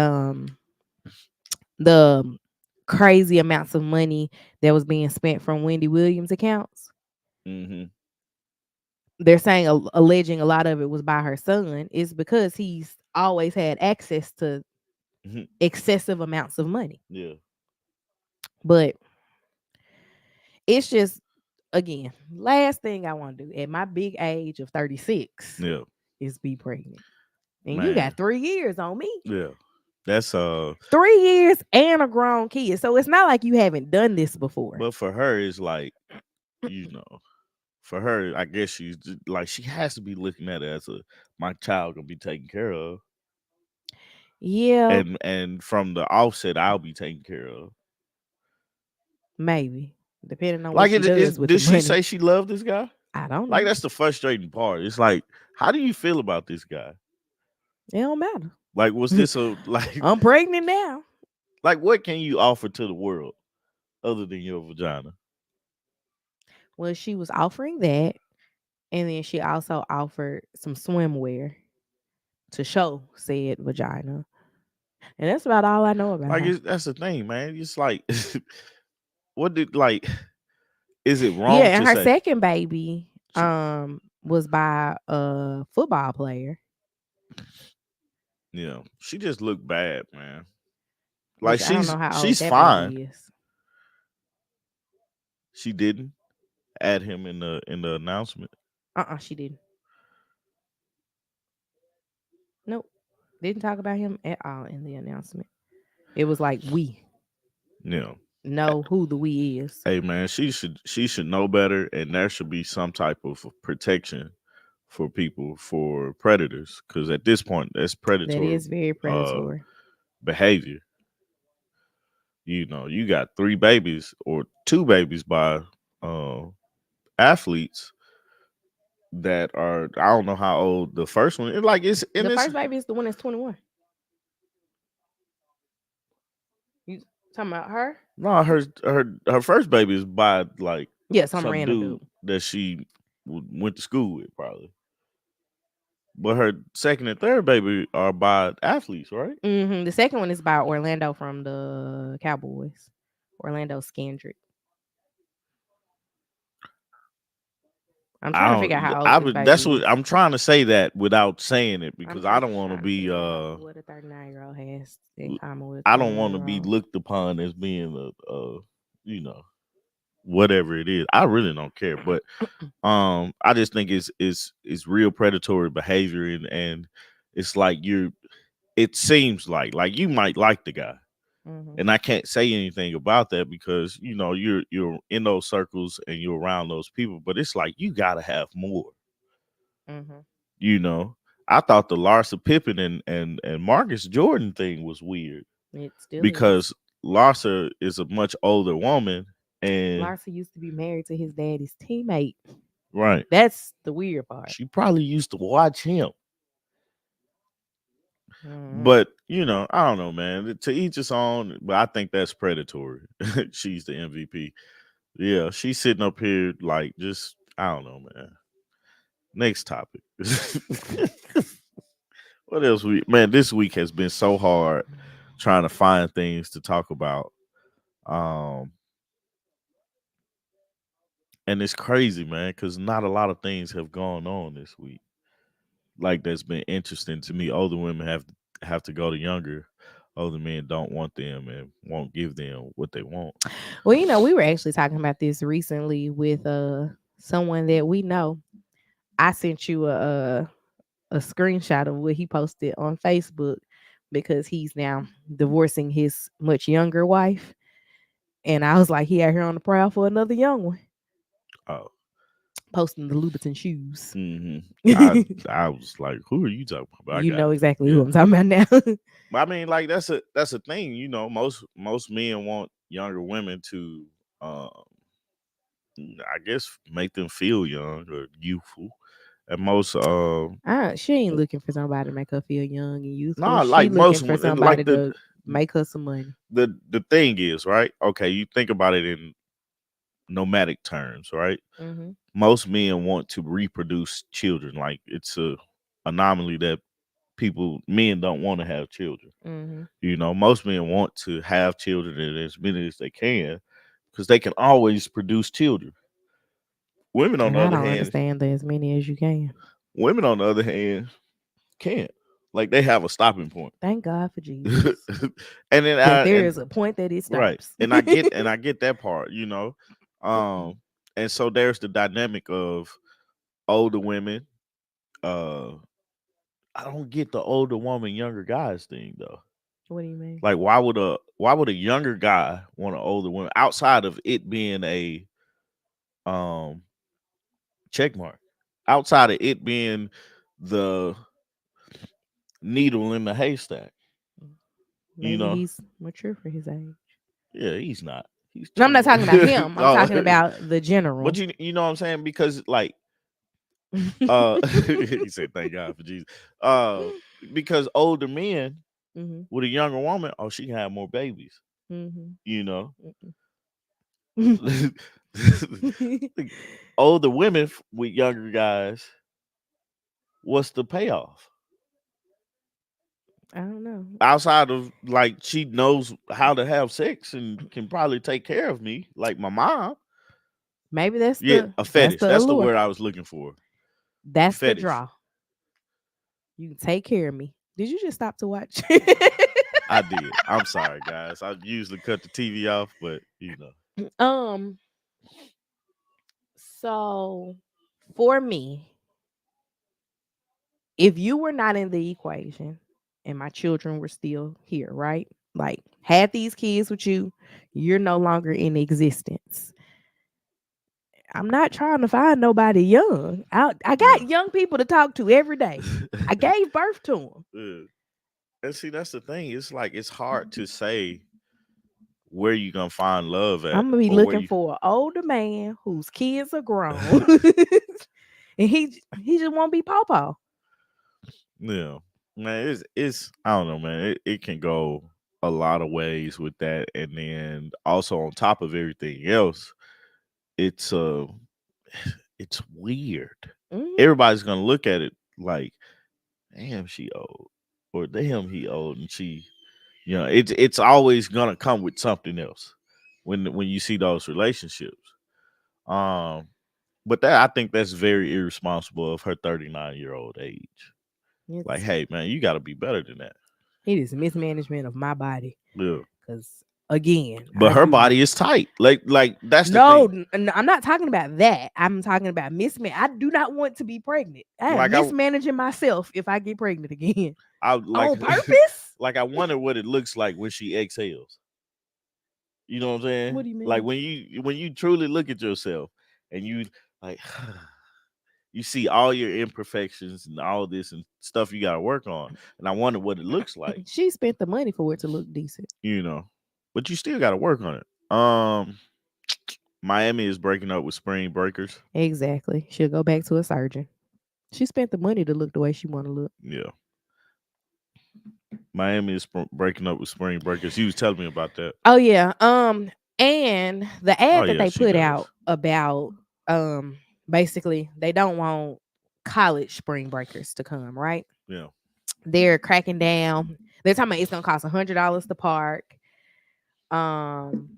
Speaker 1: the crazy amounts of money that was being spent from Wendy Williams accounts.
Speaker 2: hmm
Speaker 1: They're saying alleging a lot of it was by her son is because he's always had access to
Speaker 2: hmm
Speaker 1: excessive amounts of money.
Speaker 2: yeah,
Speaker 1: But it's just again, last thing I want to do at my big age of 36
Speaker 2: yeah,
Speaker 1: is be pregnant. And you
Speaker 2: man,
Speaker 1: got 3 years on me.
Speaker 2: yeah. That's
Speaker 1: 3 years and a grown kid. So it's not like you haven't done this before.
Speaker 2: but for her, it's like, you know, for her, I guess like she has to be looking at it as a my child gonna be taken care of,
Speaker 1: Yeah,
Speaker 2: and from the offset, I'll be taken care of.
Speaker 1: maybe. Depending on what
Speaker 2: Like,
Speaker 1: she
Speaker 2: it is.
Speaker 1: does with the
Speaker 2: Did she
Speaker 1: money.
Speaker 2: say she loved this guy?
Speaker 1: I don't
Speaker 2: Like,
Speaker 1: know.
Speaker 2: that's the frustrating part. It's like, how do you feel about this guy?
Speaker 1: It don't matter.
Speaker 2: Like, was this a like,
Speaker 1: I'm pregnant now.
Speaker 2: like, what can you offer to the world other than your vagina?
Speaker 1: Well, she was offering that. And then she also offered some swimwear to show said vagina. And that's about all I know about
Speaker 2: Like,
Speaker 1: her.
Speaker 2: that's the thing, man. It's like, what did like? Is it
Speaker 1: Yeah,
Speaker 2: wrong
Speaker 1: and
Speaker 2: to
Speaker 1: her
Speaker 2: say?
Speaker 1: second baby
Speaker 2: She,
Speaker 1: was by a football player,
Speaker 2: she just looked bad, man. Like,
Speaker 1: which I don't know how old
Speaker 2: she's
Speaker 1: that
Speaker 2: fine.
Speaker 1: baby is.
Speaker 2: She didn't add him in the announcement.
Speaker 1: She didn't. Nope. Didn't talk about him at all in the announcement. It was like we
Speaker 2: Yeah.
Speaker 1: know who the we is.
Speaker 2: Hey, man, she should know better, and there should be some type of protection for people for predators, because at this point that's
Speaker 1: That
Speaker 2: predatory
Speaker 1: is very
Speaker 2: uh
Speaker 1: predatory.
Speaker 2: behavior. You know, you got three babies or two babies by uh athletes that are, I don't know how old the first one. Like, it's in
Speaker 1: The
Speaker 2: this.
Speaker 1: first baby is the one that's 21. You talking about her?
Speaker 2: No, her first baby is by like
Speaker 1: Yeah, some
Speaker 2: some
Speaker 1: random
Speaker 2: dude
Speaker 1: dude.
Speaker 2: that she went to school with, probably. But her second and third baby are by athletes, right?
Speaker 1: The second one is by Orlando from the Cowboys. Orlando Scandrick. I'm
Speaker 2: I
Speaker 1: trying to figure out
Speaker 2: don't.
Speaker 1: how old this
Speaker 2: That's
Speaker 1: baby
Speaker 2: what
Speaker 1: is.
Speaker 2: I'm trying to say, that without saying it,
Speaker 1: I'm
Speaker 2: because I
Speaker 1: just
Speaker 2: don't want to
Speaker 1: trying to
Speaker 2: be.
Speaker 1: figure out what a 39-year-old has in common with a
Speaker 2: I don't
Speaker 1: 21
Speaker 2: want to
Speaker 1: year
Speaker 2: be
Speaker 1: old.
Speaker 2: looked upon as being you know, whatever it is. I really don't care, but I just think it's real predatory behavior, and it's like you're. It seems like you might like the guy,
Speaker 1: Hmm.
Speaker 2: and I can't say anything about that because you know you're in those circles and you're around those people, but it's like you gotta have more.
Speaker 1: Hmm.
Speaker 2: You know, I thought the Larsa Pippen and Marcus Jordan thing was weird
Speaker 1: It still is.
Speaker 2: because Larsa is a much older woman, and
Speaker 1: Larsa used to be married to his daddy's teammate.
Speaker 2: right,
Speaker 1: That's the weird part.
Speaker 2: she probably used to watch him.
Speaker 1: Hmm.
Speaker 2: But you know, I don't know, man. To each his own. But I think that's predatory. She's the MVP. Yeah, she's sitting up here like just, I don't know, man. Next topic. What else man, this week has been so hard trying to find things to talk about. Um and it's crazy, man, cuz not a lot of things have gone on this week. Like, that's been interesting to me. Older women have to go to younger. older men don't want them and won't give them what they want.
Speaker 1: Well, we were actually talking about this recently with someone that we know. I sent you a screenshot of what he posted on Facebook because he's now divorcing his much younger wife. And I was like, he out here on the prowl for another young one,
Speaker 2: Oh,
Speaker 1: posting the Louboutin shoes.
Speaker 2: hmm I
Speaker 1: You
Speaker 2: I was like, who are you talking about? I got
Speaker 1: know
Speaker 2: it.
Speaker 1: exactly
Speaker 2: Yeah.
Speaker 1: who I'm talking about now.
Speaker 2: But I mean, like that's a thing, most men want younger women to I guess make them feel young or youthful. And most
Speaker 1: She ain't looking for somebody to make her feel young and youthful.
Speaker 2: nah,
Speaker 1: She
Speaker 2: like
Speaker 1: looking
Speaker 2: most
Speaker 1: for
Speaker 2: like
Speaker 1: somebody
Speaker 2: the
Speaker 1: to make her some money.
Speaker 2: the thing is, right? Okay, you think about it in nomadic terms, right?
Speaker 1: Hmm.
Speaker 2: Most men want to reproduce children. Like it's a anomaly that men don't want to have children.
Speaker 1: Hmm.
Speaker 2: Most men want to have children and as many as they can because they can always produce children. Women, on
Speaker 1: And
Speaker 2: the
Speaker 1: I
Speaker 2: other
Speaker 1: don't
Speaker 2: hand,
Speaker 1: understand that as many as you can.
Speaker 2: women on the other hand can't. Like they have a stopping point.
Speaker 1: Thank God for
Speaker 2: and
Speaker 1: Jesus.
Speaker 2: then
Speaker 1: That
Speaker 2: I
Speaker 1: there
Speaker 2: and
Speaker 1: is a point that it
Speaker 2: right.
Speaker 1: stops.
Speaker 2: And I get that part. Um and so there's the dynamic of older women. Uh I don't get the older woman, younger guys thing though.
Speaker 1: What do you mean?
Speaker 2: Like why would a younger guy want an older woman outside of it being a um check mark? Outside of it being the needle in the haystack, you
Speaker 1: Maybe
Speaker 2: know?
Speaker 1: he's mature for his age.
Speaker 2: Yeah, he's not. He's
Speaker 1: No, I'm not talking about
Speaker 2: 21.
Speaker 1: him. I'm
Speaker 2: Oh,
Speaker 1: talking about the
Speaker 2: but
Speaker 1: general.
Speaker 2: you know what I'm saying? Because like he said thank God for Jesus. Uh because older men
Speaker 1: Hmm.
Speaker 2: with a younger woman, oh, she can have more babies,
Speaker 1: Hmm.
Speaker 2: you know. Like, older women with younger guys, what's the payoff?
Speaker 1: I don't know.
Speaker 2: Outside of like she knows how to have sex and can probably take care of me, like my mom.
Speaker 1: Maybe that's
Speaker 2: Yeah,
Speaker 1: the
Speaker 2: a
Speaker 1: that's
Speaker 2: fetish.
Speaker 1: the
Speaker 2: That's the
Speaker 1: allure.
Speaker 2: word I was looking for.
Speaker 1: That's the
Speaker 2: Fetish.
Speaker 1: draw. You can take care of me. Did you just stop to watch?
Speaker 2: I did. I'm sorry, guys. I usually cut the TV off, but
Speaker 1: um. So for me, if you were not in the equation and my children were still here, right? Like had these kids with you, you're no longer in existence. I'm not trying to find nobody young. I
Speaker 2: yeah.
Speaker 1: got young people to talk to every day. I gave birth to
Speaker 2: Yeah. And see, that's the thing. It's like it's hard to say where you gonna find love at,
Speaker 1: I'm gonna be
Speaker 2: or where
Speaker 1: looking
Speaker 2: you.
Speaker 1: for an older man whose kids are grown, and he just won't be pawpaw.
Speaker 2: Yeah, man. It's I don't know, man. It can go a lot of ways with that, and then also on top of everything else, it's it's weird.
Speaker 1: Hmm.
Speaker 2: Everybody's gonna look at it like, damn, she old, or damn, he old, and she. It's always gonna come with something else when you see those relationships. Um, but that I think that's very irresponsible of her 39-year-old age. Like,
Speaker 1: It's
Speaker 2: hey, man, you got to be better than that.
Speaker 1: it is mismanagement of my body.
Speaker 2: Yeah.
Speaker 1: Because again,
Speaker 2: But
Speaker 1: I
Speaker 2: her
Speaker 1: do.
Speaker 2: body is tight. Like that's the
Speaker 1: No,
Speaker 2: thing.
Speaker 1: I'm not talking about that. I'm talking about misman. I do not want to be pregnant. I am
Speaker 2: Like
Speaker 1: mismanaging myself if I get pregnant again
Speaker 2: I like
Speaker 1: on purpose.
Speaker 2: like I wonder what it looks like when she exhales. You know what I'm
Speaker 1: What
Speaker 2: saying?
Speaker 1: do you
Speaker 2: Like
Speaker 1: mean?
Speaker 2: when you truly look at yourself and you like you see all your imperfections and all this and stuff you got to work on, and I wonder what it looks like.
Speaker 1: She spent the money for it to look decent.
Speaker 2: You know, but you still got to work on it. Miami is breaking up with Spring Breakers.
Speaker 1: Exactly. She'll go back to a surgeon. She spent the money to look the way she want to look.
Speaker 2: Yeah, Miami is breaking up with Spring Breakers. He was telling me about that.
Speaker 1: Oh yeah. And the
Speaker 2: Oh
Speaker 1: ad that
Speaker 2: yeah,
Speaker 1: they
Speaker 2: she
Speaker 1: put
Speaker 2: does.
Speaker 1: out about basically they don't want college spring breakers to come, right?
Speaker 2: Yeah,
Speaker 1: They're cracking down. They're talking about it's gonna cost $100 to park. Um,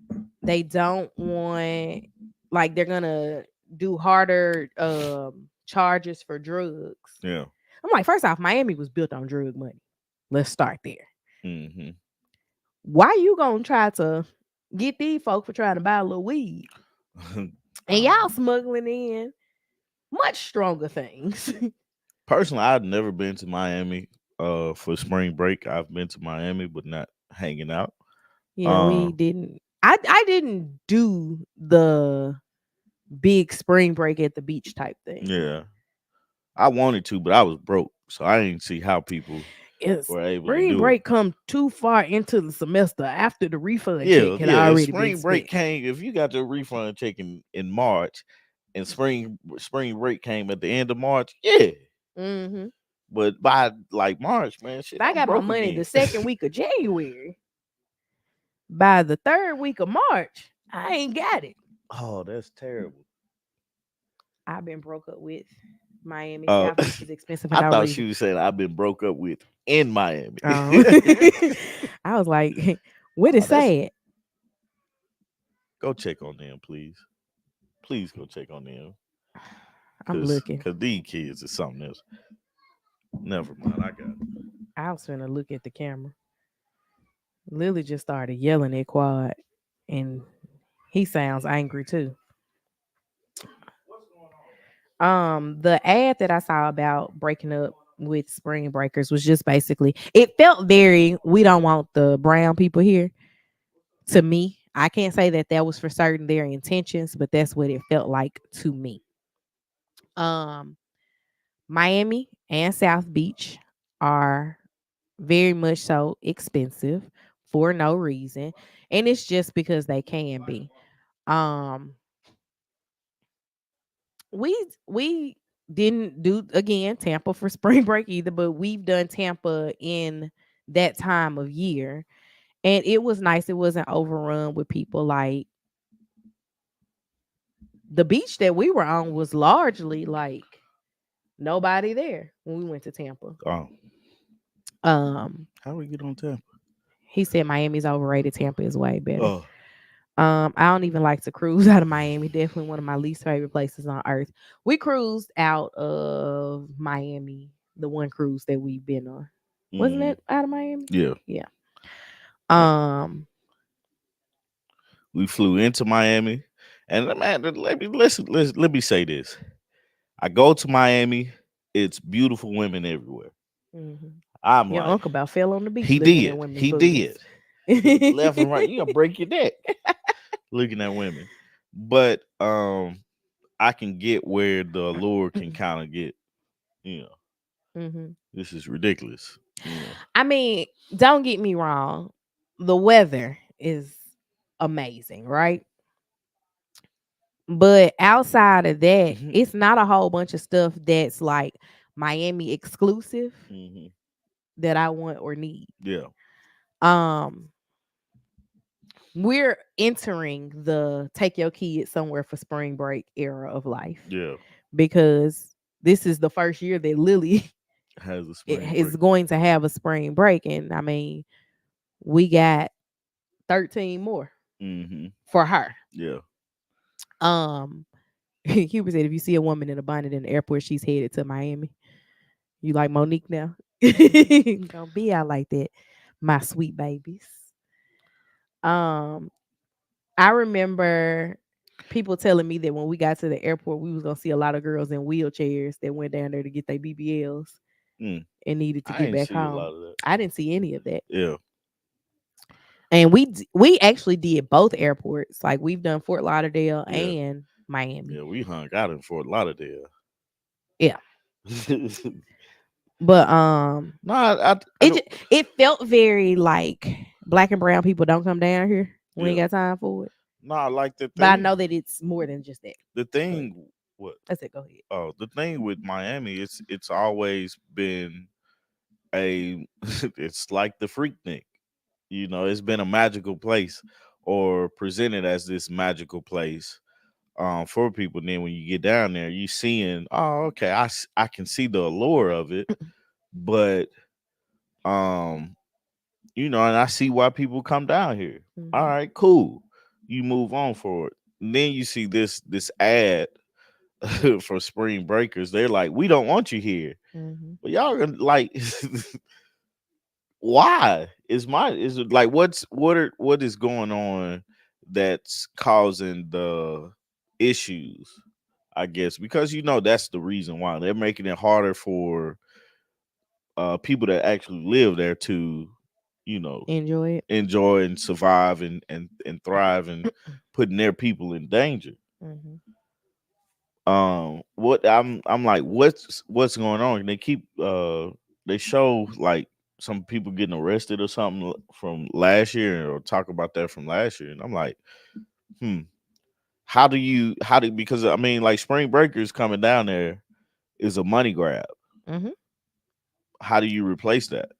Speaker 1: they don't want like they're gonna do harder charges for drugs.
Speaker 2: yeah.
Speaker 1: I'm like, first off, Miami was built on drug money. Let's start there.
Speaker 2: Hmm.
Speaker 1: Why you gonna try to get these folk for trying to buy a little weed? And y'all
Speaker 2: um,
Speaker 1: smuggling in much stronger things.
Speaker 2: personally, I've never been to Miami for spring break. I've been to Miami, but not hanging out.
Speaker 1: Yeah, we
Speaker 2: Um,
Speaker 1: didn't. I didn't do the big spring break at the beach type thing.
Speaker 2: yeah, I wanted to, but I was broke, so I didn't see how people
Speaker 1: It's
Speaker 2: were able to
Speaker 1: spring
Speaker 2: do it.
Speaker 1: break come too far into the semester after the refund check
Speaker 2: Yeah,
Speaker 1: had
Speaker 2: yeah. If
Speaker 1: already been
Speaker 2: spring break
Speaker 1: spent.
Speaker 2: came, if you got the refund check in March, and spring break came at the end of March, yeah.
Speaker 1: Hmm.
Speaker 2: But by like March, man,
Speaker 1: If
Speaker 2: shit,
Speaker 1: I
Speaker 2: I'm
Speaker 1: got my
Speaker 2: broke
Speaker 1: money
Speaker 2: again.
Speaker 1: the second week of January, by the third week of March, I ain't got it.
Speaker 2: Oh, that's terrible.
Speaker 1: I've been broke up with. Miami
Speaker 2: Uh,
Speaker 1: South Beach is expensive for
Speaker 2: I
Speaker 1: no
Speaker 2: thought she
Speaker 1: reason.
Speaker 2: was saying I've been broke up with in Miami.
Speaker 1: Oh. I was like, what
Speaker 2: Oh,
Speaker 1: is
Speaker 2: that's
Speaker 1: sad?
Speaker 2: go check on them, please. Please go check on them,
Speaker 1: I'm
Speaker 2: cause
Speaker 1: looking.
Speaker 2: cause these kids is something else. Never mind, I got it.
Speaker 1: I was finna look at the camera. Lily just started yelling at Quad, and he sounds angry too. The ad that I saw about breaking up with spring breakers was just basically it felt very we don't want the brown people here to me. I can't say that that was for certain their intentions, but that's what it felt like to me. Um Miami and South Beach are very much so expensive for no reason, and it's just because they can be. Um we didn't do again Tampa for spring break either, but we've done Tampa in that time of year, and it was nice. It wasn't overrun with people. Like the beach that we were on was largely like nobody there when we went to Tampa.
Speaker 2: Oh,
Speaker 1: Um,
Speaker 2: how we get on Tampa?
Speaker 1: he said Miami's overrated. Tampa is way better.
Speaker 2: Oh,
Speaker 1: I don't even like to cruise out of Miami. Definitely one of my least favorite places on earth. We cruised out of Miami, the one cruise that we've been on. Wasn't
Speaker 2: mm,
Speaker 1: it out of Miami?
Speaker 2: yeah.
Speaker 1: Yeah.
Speaker 2: Uh,
Speaker 1: Um,
Speaker 2: we flew into Miami, and man, let me listen. Let me say this. I go to Miami. It's beautiful women everywhere.
Speaker 1: mhm.
Speaker 2: I'm
Speaker 1: Your
Speaker 2: like,
Speaker 1: uncle about fell on the beach
Speaker 2: he
Speaker 1: looking at
Speaker 2: did.
Speaker 1: women's
Speaker 2: He did.
Speaker 1: booties.
Speaker 2: Left and right. You gonna break your neck looking at women. But I can get where the allure can kind of get, you know,
Speaker 1: Mhm.
Speaker 2: this is ridiculous. You know.
Speaker 1: I mean, don't get me wrong. The weather is amazing, right? But outside of that,
Speaker 2: Hmm.
Speaker 1: it's not a whole bunch of stuff that's like Miami exclusive
Speaker 2: Hmm.
Speaker 1: that I want or need.
Speaker 2: Yeah.
Speaker 1: Um, we're entering the take your kids somewhere for spring break era of life
Speaker 2: Yeah.
Speaker 1: because this is the first year that Lily
Speaker 2: Has a spring
Speaker 1: is
Speaker 2: break.
Speaker 1: going to have a spring break. And I mean, we got 13 more
Speaker 2: Hmm.
Speaker 1: for her.
Speaker 2: Yeah.
Speaker 1: Um, Huber said if you see a woman in a bonnet in the airport, she's headed to Miami. You like Monique now? Don't be out like that, my sweet babies. Um, I remember people telling me that when we got to the airport, we was gonna see a lot of girls in wheelchairs that went down there to get their BBLs
Speaker 2: Mm.
Speaker 1: and needed to
Speaker 2: I
Speaker 1: get
Speaker 2: ain't
Speaker 1: back
Speaker 2: see a
Speaker 1: home.
Speaker 2: lot of that.
Speaker 1: I didn't see any of that,
Speaker 2: Yeah.
Speaker 1: and we actually did both airports. Like we've done Fort Lauderdale
Speaker 2: Yeah.
Speaker 1: and Miami.
Speaker 2: Yeah. We hung out in Fort Lauderdale.
Speaker 1: Yeah,
Speaker 2: No,
Speaker 1: but
Speaker 2: I
Speaker 1: it
Speaker 2: don't.
Speaker 1: it felt very like black and brown people don't come down here. We ain't
Speaker 2: Yeah.
Speaker 1: got time for it.
Speaker 2: No, like
Speaker 1: But I know that it's more than just that.
Speaker 2: the
Speaker 1: But
Speaker 2: thing. What?
Speaker 1: that's it. Go ahead.
Speaker 2: Oh, the thing with Miami, it's always been a. It's like the freak thing. You know, it's been a magical place, or presented as this magical place for people. And then when you get down there, you seeing, oh, okay, I can see the allure of it, but um, you know, and I see why people come down here. All
Speaker 1: Mm-hmm.
Speaker 2: right, cool. You move on for it. And then you see this ad for spring breakers. They're like, we don't want you here.
Speaker 1: Mm-hmm.
Speaker 2: But y'all are like why is it like what is going on that's causing the issues? I guess because that's the reason why they're making it harder for people that actually live there to you know
Speaker 1: Enjoy it.
Speaker 2: enjoy and survive and thrive and putting their people in danger.
Speaker 1: Hmm.
Speaker 2: What I'm like, what's going on? And they keep they show like some people getting arrested or something from last year, or talk about that from last year, and I'm like, hmm, how do because I mean, like, spring breakers coming down there is a money grab.
Speaker 1: Hmm.
Speaker 2: How do you replace that?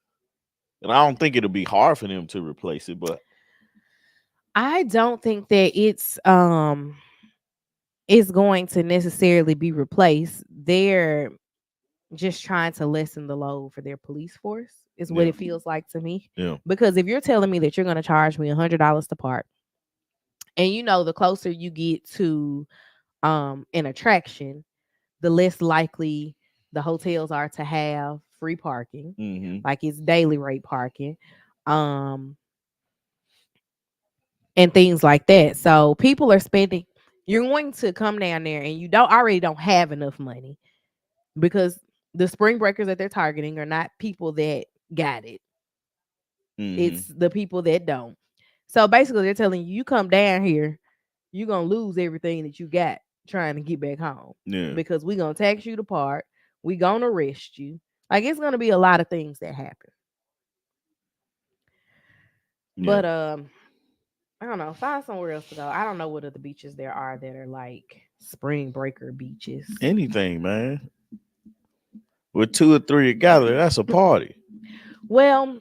Speaker 2: And I don't think it'll be hard for them to replace it, but
Speaker 1: I don't think that it's going to necessarily be replaced. They're just trying to lessen the load for their police force, is what
Speaker 2: yeah,
Speaker 1: it feels like to me.
Speaker 2: yeah,
Speaker 1: Because if you're telling me that you're going to charge me $100 to park, and the closer you get to an attraction, the less likely the hotels are to have free parking,
Speaker 2: mm-hmm,
Speaker 1: like it's daily rate parking, um, and things like that. So people are spending. You're going to come down there, and you don't have enough money because the spring breakers that they're targeting are not people that got it.
Speaker 2: mm-hmm,
Speaker 1: It's the people that don't. So basically, they're telling you, you come down here, you're gonna lose everything that you got trying to get back home
Speaker 2: yeah,
Speaker 1: because we're gonna tax you to part. We're gonna arrest you. Like it's gonna be a lot of things that happen.
Speaker 2: yeah,
Speaker 1: But I don't know. Find somewhere else to go. I don't know what other beaches there are that are like spring breaker beaches.
Speaker 2: anything, man. With two or three together, that's a party.
Speaker 1: Well,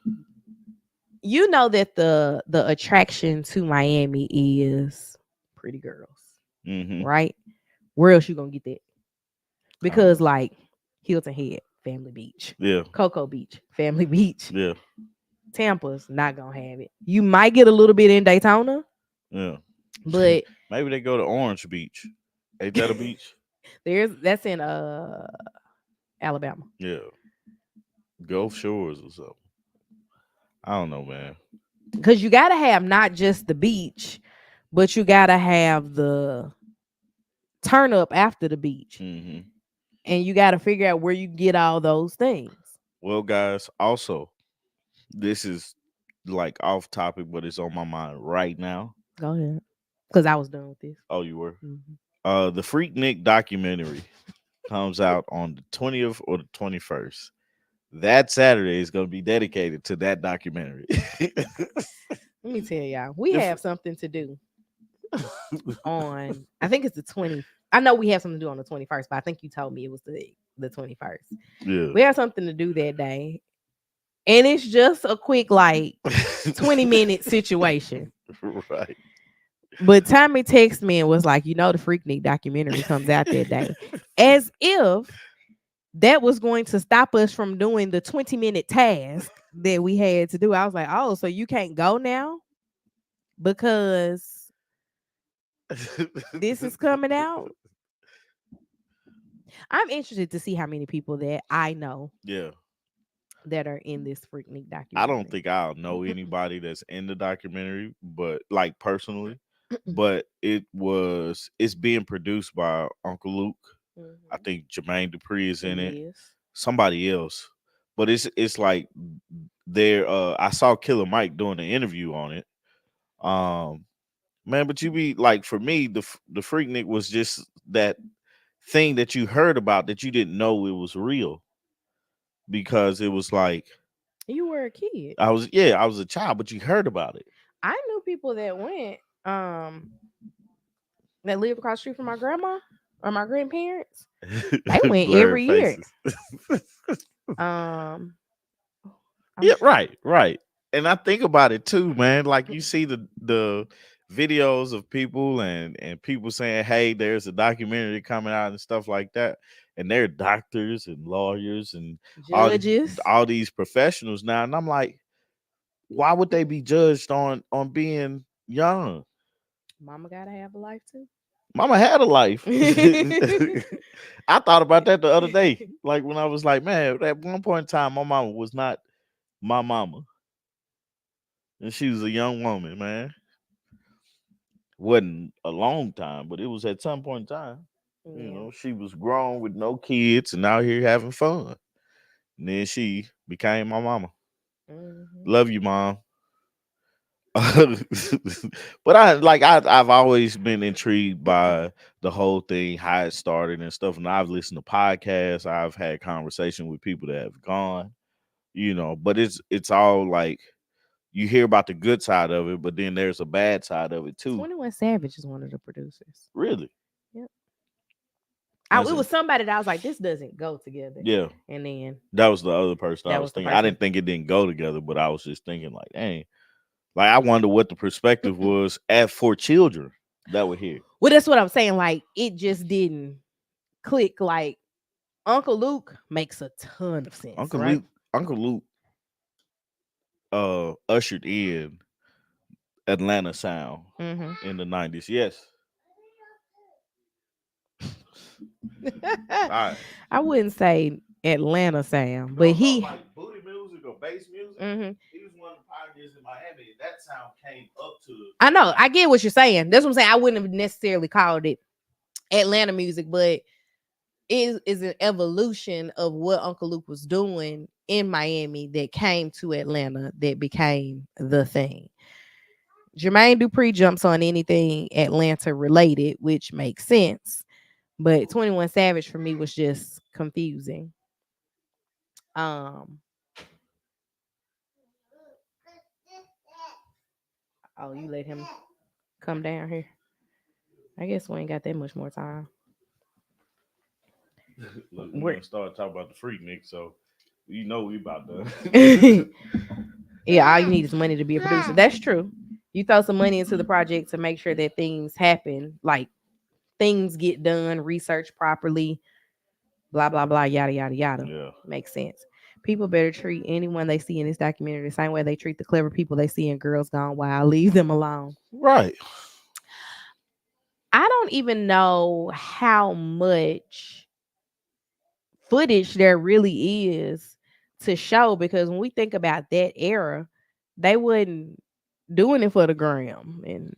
Speaker 1: you know that the attraction to Miami is pretty girls,
Speaker 2: Mm-hmm.
Speaker 1: right? Where else you gonna get that?
Speaker 2: I don't
Speaker 1: Because
Speaker 2: know.
Speaker 1: like Hilton Head, Family Beach,
Speaker 2: Yeah,
Speaker 1: Cocoa Beach, Family Beach,
Speaker 2: yeah,
Speaker 1: Tampa's not gonna have it. You might get a little bit in Daytona,
Speaker 2: yeah.
Speaker 1: but
Speaker 2: Maybe they go to Orange Beach. Ain't that a beach?
Speaker 1: that's in Alabama.
Speaker 2: Yeah, Gulf Shores or something. I don't know, man.
Speaker 1: Because you gotta have not just the beach, but you gotta have the turn up after the beach.
Speaker 2: Mm-hmm.
Speaker 1: And you gotta figure out where you get all those things.
Speaker 2: Well, guys, also, this is like off topic, but it's on my mind right now.
Speaker 1: Go ahead. Because I was done with this.
Speaker 2: Oh, you were?
Speaker 1: Mhm.
Speaker 2: The Freaknik documentary comes out on the 20th or the 21st. That Saturday is going to be dedicated to that documentary.
Speaker 1: Let me tell y'all, we
Speaker 2: The
Speaker 1: have something to do on, I think it's the 20. I know we have something to do on the 21st, but I think you told me it was the 21st.
Speaker 2: Yeah.
Speaker 1: We have something to do that day. And it's just a quick, like, 20-minute situation.
Speaker 2: Right.
Speaker 1: But Tommy texted me and was like, the Freaknik documentary comes out that day. As if that was going to stop us from doing the 20-minute task that we had to do. I was like, oh, so you can't go now because this is coming out? I'm interested to see how many people that I know
Speaker 2: Yeah.
Speaker 1: that are in this Freaknik
Speaker 2: I don't
Speaker 1: documentary.
Speaker 2: think I'll know anybody that's in the documentary, but like personally, but it's being produced by Uncle Luke. I
Speaker 1: Mhm.
Speaker 2: think Jermaine Dupri is in it.
Speaker 1: He is.
Speaker 2: Somebody else. But it's like there I saw Killer Mike doing an interview on it. Um Man, but you be like, for me, the Freaknik was just that thing that you heard about that you didn't know it was real, because it was like
Speaker 1: You were a kid.
Speaker 2: I was a child, but you heard about it.
Speaker 1: I knew people that went, that lived across the street from my grandma or my grandparents. They went
Speaker 2: Blurred
Speaker 1: every year.
Speaker 2: faces.
Speaker 1: Um,
Speaker 2: Yeah,
Speaker 1: I'm
Speaker 2: right, right. And I think about it too, man. Like, you see the videos of people and people saying, "Hey, there's a documentary coming out," and stuff like that. And they're doctors and lawyers and all the-
Speaker 1: judges.
Speaker 2: all these professionals now, and I'm like, why would they be judged on being young?
Speaker 1: Mama gotta have a life too.
Speaker 2: Mama had a life. I thought about that the other day. Like, when I was like, man, at one point in time, my mama was not my mama. and she was a young woman, man. Wasn't a long time, but it was at some point in time. You
Speaker 1: Yeah.
Speaker 2: know, she was grown with no kids and out here having fun. And then she became my mama.
Speaker 1: Hmm.
Speaker 2: Love you, mom. But I've always been intrigued by the whole thing, how it started and stuff. And I've listened to podcasts, I've had conversation with people that have gone, but it's all like you hear about the good side of it, but then there's a bad side of it too.
Speaker 1: 21 Savage is one of the producers.
Speaker 2: Really.
Speaker 1: Yep.
Speaker 2: That's
Speaker 1: It
Speaker 2: it.
Speaker 1: was somebody that I was like, this doesn't go together.
Speaker 2: Yeah.
Speaker 1: And then
Speaker 2: That was the other person I
Speaker 1: that
Speaker 2: was
Speaker 1: was the
Speaker 2: thinking. I
Speaker 1: person.
Speaker 2: didn't think it didn't go together, but I was just thinking like, dang. Like I wonder what the perspective was for children that were here.
Speaker 1: Well, that's what I'm saying. Like, it just didn't click. Like, Uncle Luke makes a ton of sense,
Speaker 2: Uncle
Speaker 1: right?
Speaker 2: Luke, Uncle Luke ushered in Atlanta sound
Speaker 1: Mm-hmm.
Speaker 2: in the 90s. Yes. All right.
Speaker 1: I wouldn't say Atlanta sound, but
Speaker 2: No,
Speaker 1: he.
Speaker 2: like booty music or bass music.
Speaker 1: Mhm.
Speaker 2: He was one of the pioneers in Miami. That sound came up to
Speaker 1: I know.
Speaker 2: Atlanta.
Speaker 1: I get what you're saying. That's what I'm saying. I wouldn't have necessarily called it Atlanta music, but it is an evolution of what Uncle Luke was doing in Miami that came to Atlanta that became the thing. Jermaine Dupri jumps on anything Atlanta related, which makes sense. But 21 Savage for me was just confusing. Um oh, you let him come down here. I guess we ain't got that much more time.
Speaker 2: Look, we're
Speaker 1: We're
Speaker 2: gonna start talking about the freak Nick, so we about to.
Speaker 1: yeah, all you need is money to be a producer. That's true. You throw some money into the project to make sure that things happen, like things get done, research properly, blah blah blah, yada yada yada.
Speaker 2: Yeah.
Speaker 1: Makes sense. People better treat anyone they see in this documentary the same way they treat the clever people they see in Girls Gone Wild. Leave them alone.
Speaker 2: Right.
Speaker 1: I don't even know how much footage there really is to show because when we think about that era, they wasn't doing it for the gram and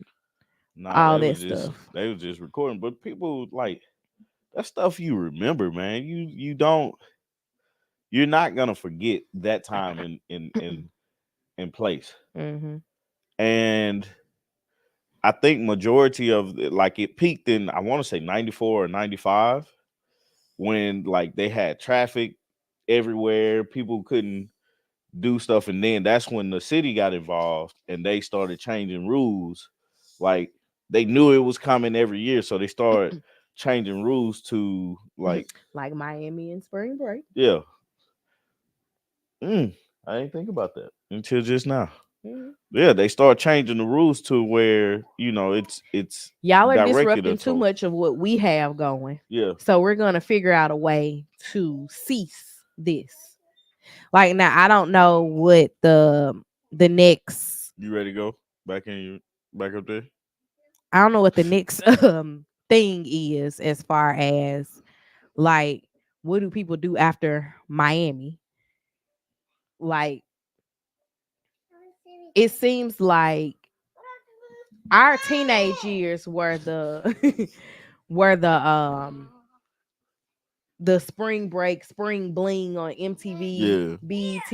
Speaker 2: Nah,
Speaker 1: all
Speaker 2: they
Speaker 1: that
Speaker 2: was just
Speaker 1: stuff.
Speaker 2: they was just recording, but people like that stuff you remember, man. You're not gonna forget that time in place.
Speaker 1: Hmm.
Speaker 2: And I think majority of like it peaked in I want to say 94 or 95 when like they had traffic everywhere, people couldn't do stuff, and then that's when the city got involved and they started changing rules. Like they knew it was coming every year, so they started changing rules to like
Speaker 1: Like Miami and spring break.
Speaker 2: yeah. I didn't think about that until just now.
Speaker 1: Mhm.
Speaker 2: Yeah, they start changing the rules to where it's
Speaker 1: Y'all are
Speaker 2: directed or
Speaker 1: disrupting too
Speaker 2: told.
Speaker 1: much of what we have going.
Speaker 2: Yeah,
Speaker 1: So we're gonna figure out a way to cease this. Like now, I don't know what the next.
Speaker 2: you ready to go back in you back up there?
Speaker 1: I don't know what the next thing is as far as like what do people do after Miami? Like it seems like our teenage years were the were the spring break, spring bling on MTV,
Speaker 2: Yeah,
Speaker 1: BET,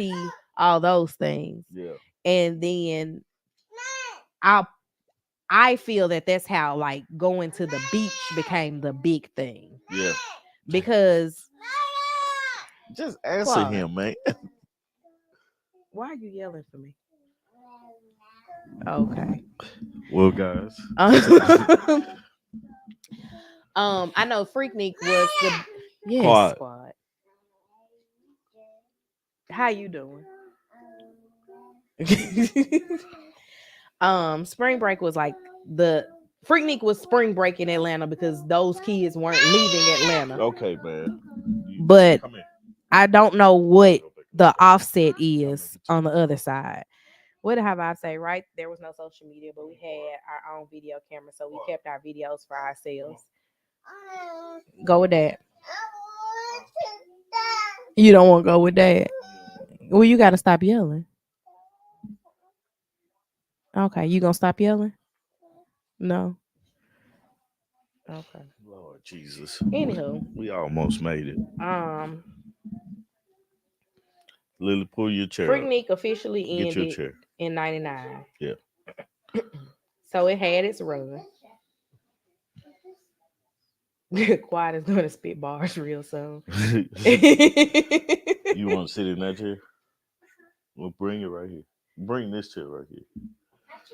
Speaker 1: all those things.
Speaker 2: yeah,
Speaker 1: And then I I feel that that's how like going to the beach became the big thing
Speaker 2: yeah.
Speaker 1: because
Speaker 2: Just answer
Speaker 1: Quad,
Speaker 2: him, man.
Speaker 1: why are you yelling for me? Okay.
Speaker 2: Well, guys,
Speaker 1: I know Freaknik was the yes,
Speaker 2: quiet.
Speaker 1: Quad. How you doing? Spring break was like the Freaknik was spring break in Atlanta because those kids weren't leaving Atlanta.
Speaker 2: Okay, man.
Speaker 1: But
Speaker 2: Come here.
Speaker 1: I don't know what
Speaker 2: Go back up.
Speaker 1: the offset
Speaker 2: I'll make
Speaker 1: is
Speaker 2: it
Speaker 1: on
Speaker 2: too.
Speaker 1: the other side. What have I say? Right, there was no social media, but we had our own video camera, so we kept our videos for ourselves. Go with that. You don't want to go with that. Well, you got to stop yelling. Okay, you gonna stop yelling? No. Okay.
Speaker 2: Lord Jesus.
Speaker 1: Anywho,
Speaker 2: We almost made it.
Speaker 1: um,
Speaker 2: Lily, pull your chair up.
Speaker 1: Freaknik officially
Speaker 2: Get your
Speaker 1: ended
Speaker 2: chair.
Speaker 1: in '99,
Speaker 2: Yeah.
Speaker 1: so it had its run. Quiet is gonna spit bars real soon.
Speaker 2: You want to sit in that chair? Well, bring it right here. Bring this chair right here.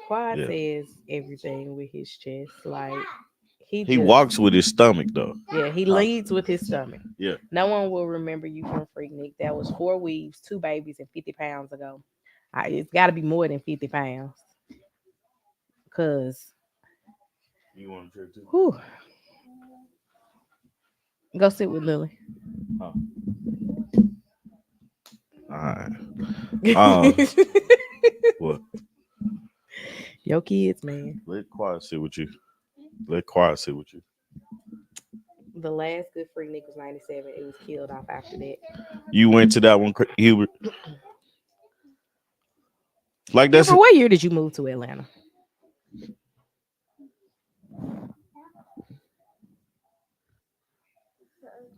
Speaker 1: Quad
Speaker 2: Yeah.
Speaker 1: says everything with his chest. Like he
Speaker 2: He
Speaker 1: just,
Speaker 2: walks with his stomach though.
Speaker 1: yeah, he
Speaker 2: Huh?
Speaker 1: leads with his stomach.
Speaker 2: Yeah.
Speaker 1: No one will remember you from Freaknik. That was 4 weaves, 2 babies, and 50 pounds ago. It's got to be more than 50 pounds. Cause,
Speaker 2: You want a chair too?
Speaker 1: whew, go sit with Lily.
Speaker 2: Huh? All right. Uh, what?
Speaker 1: Your kids, man.
Speaker 2: Let Quiet sit with you. Let Quiet sit with you.
Speaker 1: The last good Freaknik was '97. It was killed off after that.
Speaker 2: You went to that one, Hubert. Like that's
Speaker 1: Amber, what year did you move to Atlanta?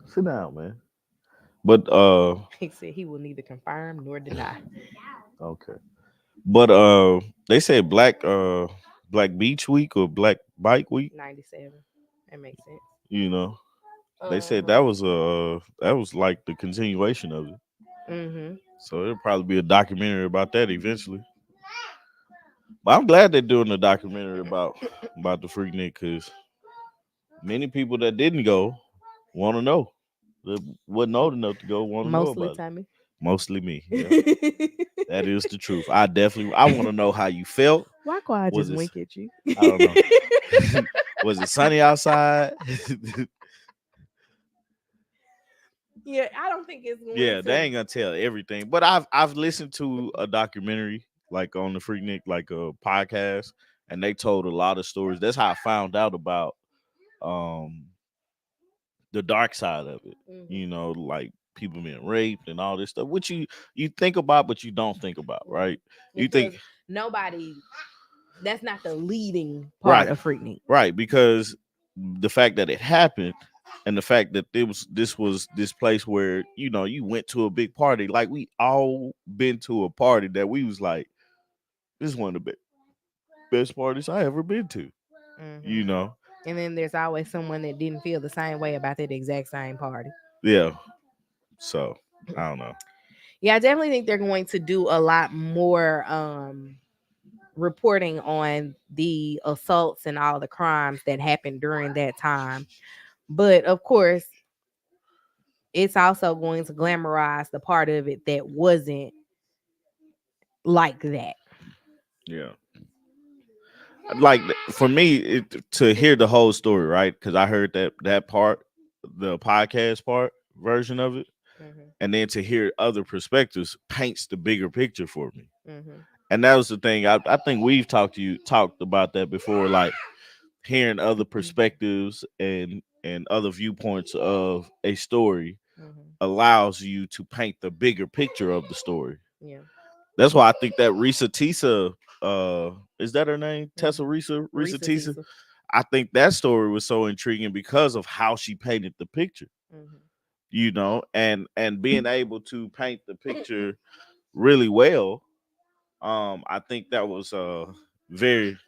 Speaker 2: sit down, man. But
Speaker 1: He said he will neither confirm nor deny.
Speaker 2: okay. But they said Black Beach Week or Black Bike Week.
Speaker 1: '97. That makes sense.
Speaker 2: You know, they said
Speaker 1: Uh-huh.
Speaker 2: that was like the continuation of it.
Speaker 1: Mm-hmm.
Speaker 2: So it'll probably be a documentary about that eventually. But I'm glad they're doing a documentary about the Freaknik because many people that didn't go want to know. That wasn't old enough to go want to know
Speaker 1: Mostly
Speaker 2: about it.
Speaker 1: Tommy.
Speaker 2: Mostly me. Yeah, that is the truth. I want to know how you felt.
Speaker 1: Why Quad
Speaker 2: Was
Speaker 1: just
Speaker 2: it?
Speaker 1: wink at you?
Speaker 2: I don't know. Was it sunny outside?
Speaker 1: Yeah, I don't think it's going
Speaker 2: Yeah, they
Speaker 1: to.
Speaker 2: ain't gonna tell everything. But I've listened to a documentary like on the Freaknik, like a podcast, and they told a lot of stories. That's how I found out about um the dark side of it.
Speaker 1: Mhm.
Speaker 2: You know, like people being raped and all this stuff, which you think about, but you don't think about, right? You think
Speaker 1: Because nobody, that's not the leading part
Speaker 2: right,
Speaker 1: of Freaknik.
Speaker 2: right, because the fact that it happened and the fact that this was this place where you went to a big party, like we all been to a party that we was like, this is one of the best parties I ever been to,
Speaker 1: Hmm.
Speaker 2: you know.
Speaker 1: And then there's always someone that didn't feel the same way about that exact same party.
Speaker 2: Yeah, so I don't know.
Speaker 1: Yeah, I definitely think they're going to do a lot more reporting on the assaults and all the crimes that happened during that time. But of course, it's also going to glamorize the part of it that wasn't like that.
Speaker 2: Yeah, like for me to hear the whole story, right? Because I heard that part, the podcast part version of it,
Speaker 1: Hmm.
Speaker 2: and then to hear other perspectives paints the bigger picture for me.
Speaker 1: Hmm.
Speaker 2: And that was the thing. I think we've talked about that before, like hearing other perspectives and other viewpoints of a story
Speaker 1: Hmm.
Speaker 2: allows you to paint the bigger picture of the story.
Speaker 1: Yeah.
Speaker 2: That's why I think that Risa Tisa, is that her name? Tessa
Speaker 1: Hmm.
Speaker 2: Risa
Speaker 1: Risa
Speaker 2: Tisa.
Speaker 1: Tisa.
Speaker 2: I think that story was so intriguing because of how she painted the picture,
Speaker 1: Hmm.
Speaker 2: and being able to paint the picture really well. I think that was very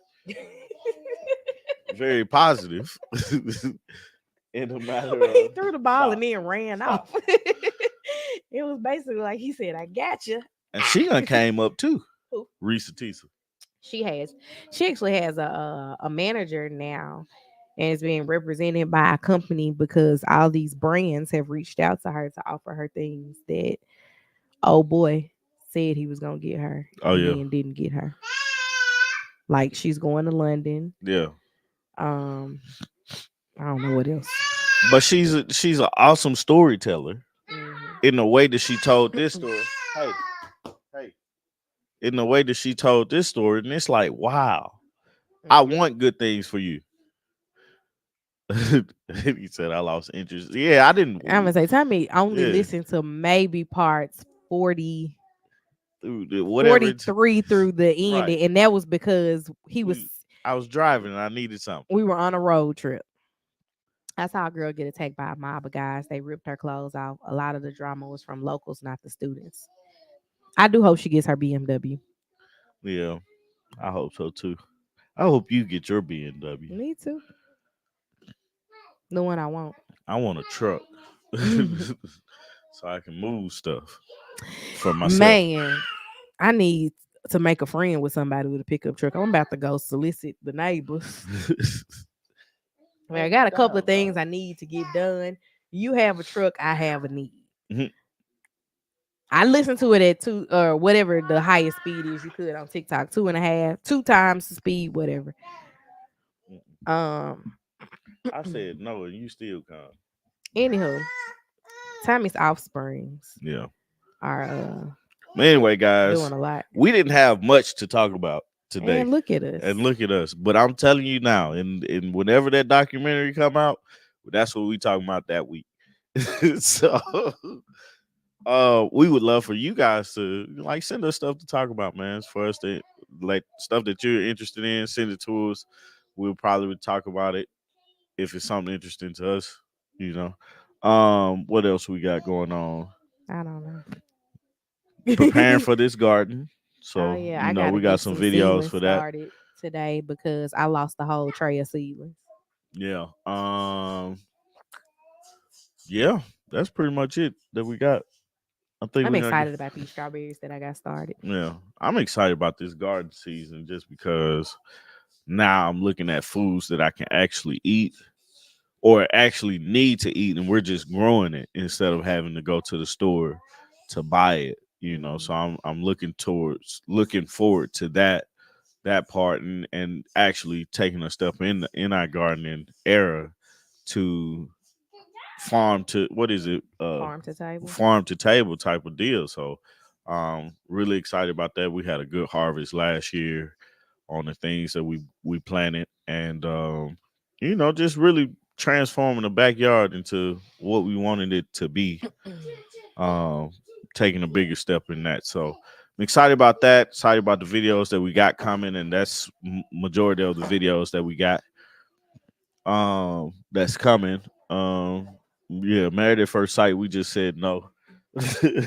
Speaker 2: very positive in a matter
Speaker 1: When he
Speaker 2: of
Speaker 1: threw the ball and
Speaker 2: stop,
Speaker 1: then ran
Speaker 2: stop.
Speaker 1: off. It was basically like he said, I got you.
Speaker 2: And she done came up too,
Speaker 1: Who?
Speaker 2: Risa Tisa.
Speaker 1: She has. She actually has a manager now and is being represented by a company because all these brands have reached out to her to offer her things that oh boy said he was gonna get her
Speaker 2: Oh
Speaker 1: and
Speaker 2: yeah,
Speaker 1: then didn't get her. Like she's going to London.
Speaker 2: yeah.
Speaker 1: Um, I don't know what else.
Speaker 2: But she's an awesome storyteller
Speaker 1: Hmm.
Speaker 2: in the way that she told this story. Hey, hey, in the way that she told this story, and it's like, wow, I
Speaker 1: Hmm.
Speaker 2: want good things for you. He said I lost interest. Yeah, I didn't.
Speaker 1: I'm gonna say, Tommy only
Speaker 2: Yeah,
Speaker 1: listened to maybe parts 40
Speaker 2: through the whatever it's
Speaker 1: 43 through the end,
Speaker 2: right.
Speaker 1: and that was because he was.
Speaker 2: I was driving and I needed something.
Speaker 1: We were on a road trip. I saw a girl get attacked by a mob of guys. They ripped her clothes off. A lot of the drama was from locals, not the students. I do hope she gets her BMW.
Speaker 2: Yeah, I hope so too. I hope you get your BMW.
Speaker 1: Me too. The one I want.
Speaker 2: I want a truck so I can move stuff for myself.
Speaker 1: Man, I need to make a friend with somebody with a pickup truck. I'm about to go solicit the neighbors. I mean, I got a couple of things I need to get done. You have a truck, I have a need.
Speaker 2: Mhm.
Speaker 1: I listened to it at two or whatever the highest speed is you could on TikTok, 2.5, 2 times the speed, whatever. Um,
Speaker 2: I said no, and you still come.
Speaker 1: anywho, Tommy's offsprings
Speaker 2: Yeah.
Speaker 1: are
Speaker 2: But anyway, guys,
Speaker 1: doing a lot.
Speaker 2: we didn't have much to talk about today.
Speaker 1: And look at us.
Speaker 2: And look at us. But I'm telling you now, and whenever that documentary come out, that's what we talking about that week. So we would love for you guys to like send us stuff to talk about, man. It's for us to like stuff that you're interested in, send it to us. We'll probably talk about it if it's something interesting to us, you know. What else we got going on?
Speaker 1: I don't know.
Speaker 2: Preparing for this garden.
Speaker 1: Oh
Speaker 2: So,
Speaker 1: yeah,
Speaker 2: you
Speaker 1: I
Speaker 2: know,
Speaker 1: gotta
Speaker 2: we got
Speaker 1: get
Speaker 2: some
Speaker 1: some
Speaker 2: videos
Speaker 1: seedlings
Speaker 2: for that.
Speaker 1: started today because I lost the whole tray of seedlings.
Speaker 2: Yeah. Yeah, that's pretty much it that we got. I think
Speaker 1: I'm
Speaker 2: we're gonna get,
Speaker 1: excited about these strawberries that I got started.
Speaker 2: yeah. I'm excited about this garden season just because now I'm looking at foods that I can actually eat or actually need to eat, and we're just growing it instead of having to go to the store to buy it. You know,
Speaker 1: Mhm.
Speaker 2: so I'm looking forward to that part and actually taking a step in our gardening era to farm to what is it
Speaker 1: Farm to table.
Speaker 2: farm to table type of deal. So really excited about that. We had a good harvest last year on the things that we planted, and you know, just really transforming the backyard into what we wanted it to be. um Taking a bigger step in that. So I'm excited about that, excited about the videos that we got coming, and that's majority of the videos that we got that's coming. Yeah, married at first sight, we just said no.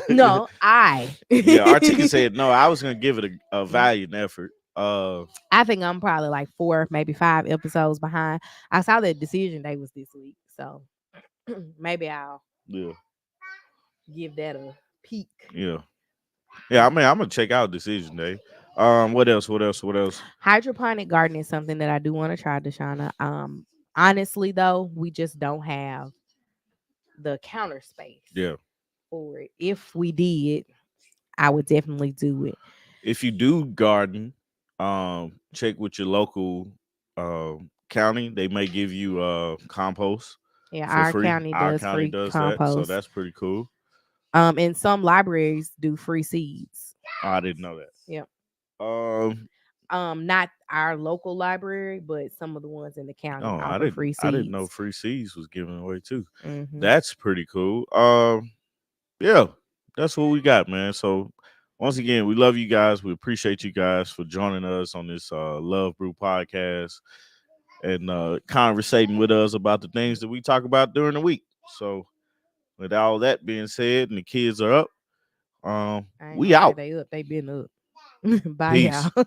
Speaker 1: No, I.
Speaker 2: Yeah, Artika said no. I was gonna give it a valiant effort.
Speaker 1: I think I'm probably like 4, maybe 5 episodes behind. I saw that decision day was this week, so maybe I'll
Speaker 2: Yeah,
Speaker 1: give that a peek.
Speaker 2: yeah, yeah. I mean, I'm gonna check out Decision Day. What else? What else? What else?
Speaker 1: Hydroponic gardening is something that I do want to try, Deshauna. Honestly though, we just don't have the counter space
Speaker 2: Yeah.
Speaker 1: for it. If we did, I would definitely do it.
Speaker 2: If you do garden, check with your local county. They may give you compost
Speaker 1: Yeah,
Speaker 2: for
Speaker 1: our
Speaker 2: free.
Speaker 1: county
Speaker 2: Our
Speaker 1: does
Speaker 2: county
Speaker 1: free
Speaker 2: does that, so
Speaker 1: compost.
Speaker 2: that's pretty cool.
Speaker 1: And some libraries do free seeds.
Speaker 2: I didn't know that.
Speaker 1: Yep.
Speaker 2: Um,
Speaker 1: Not our local library, but some of the ones in the county
Speaker 2: oh,
Speaker 1: offer free
Speaker 2: I didn't know
Speaker 1: seeds.
Speaker 2: free seeds was given away too.
Speaker 1: Hmm.
Speaker 2: That's pretty cool. Yeah, that's what we got, man. So once again, we love you guys. We appreciate you guys for joining us on this Love Brew podcast and conversating with us about the things that we talk about during the week. So with all that being said, and the kids are up,
Speaker 1: I ain't
Speaker 2: we
Speaker 1: gonna say
Speaker 2: out.
Speaker 1: they up, they been up. Bye,
Speaker 2: Peace.
Speaker 1: y'all.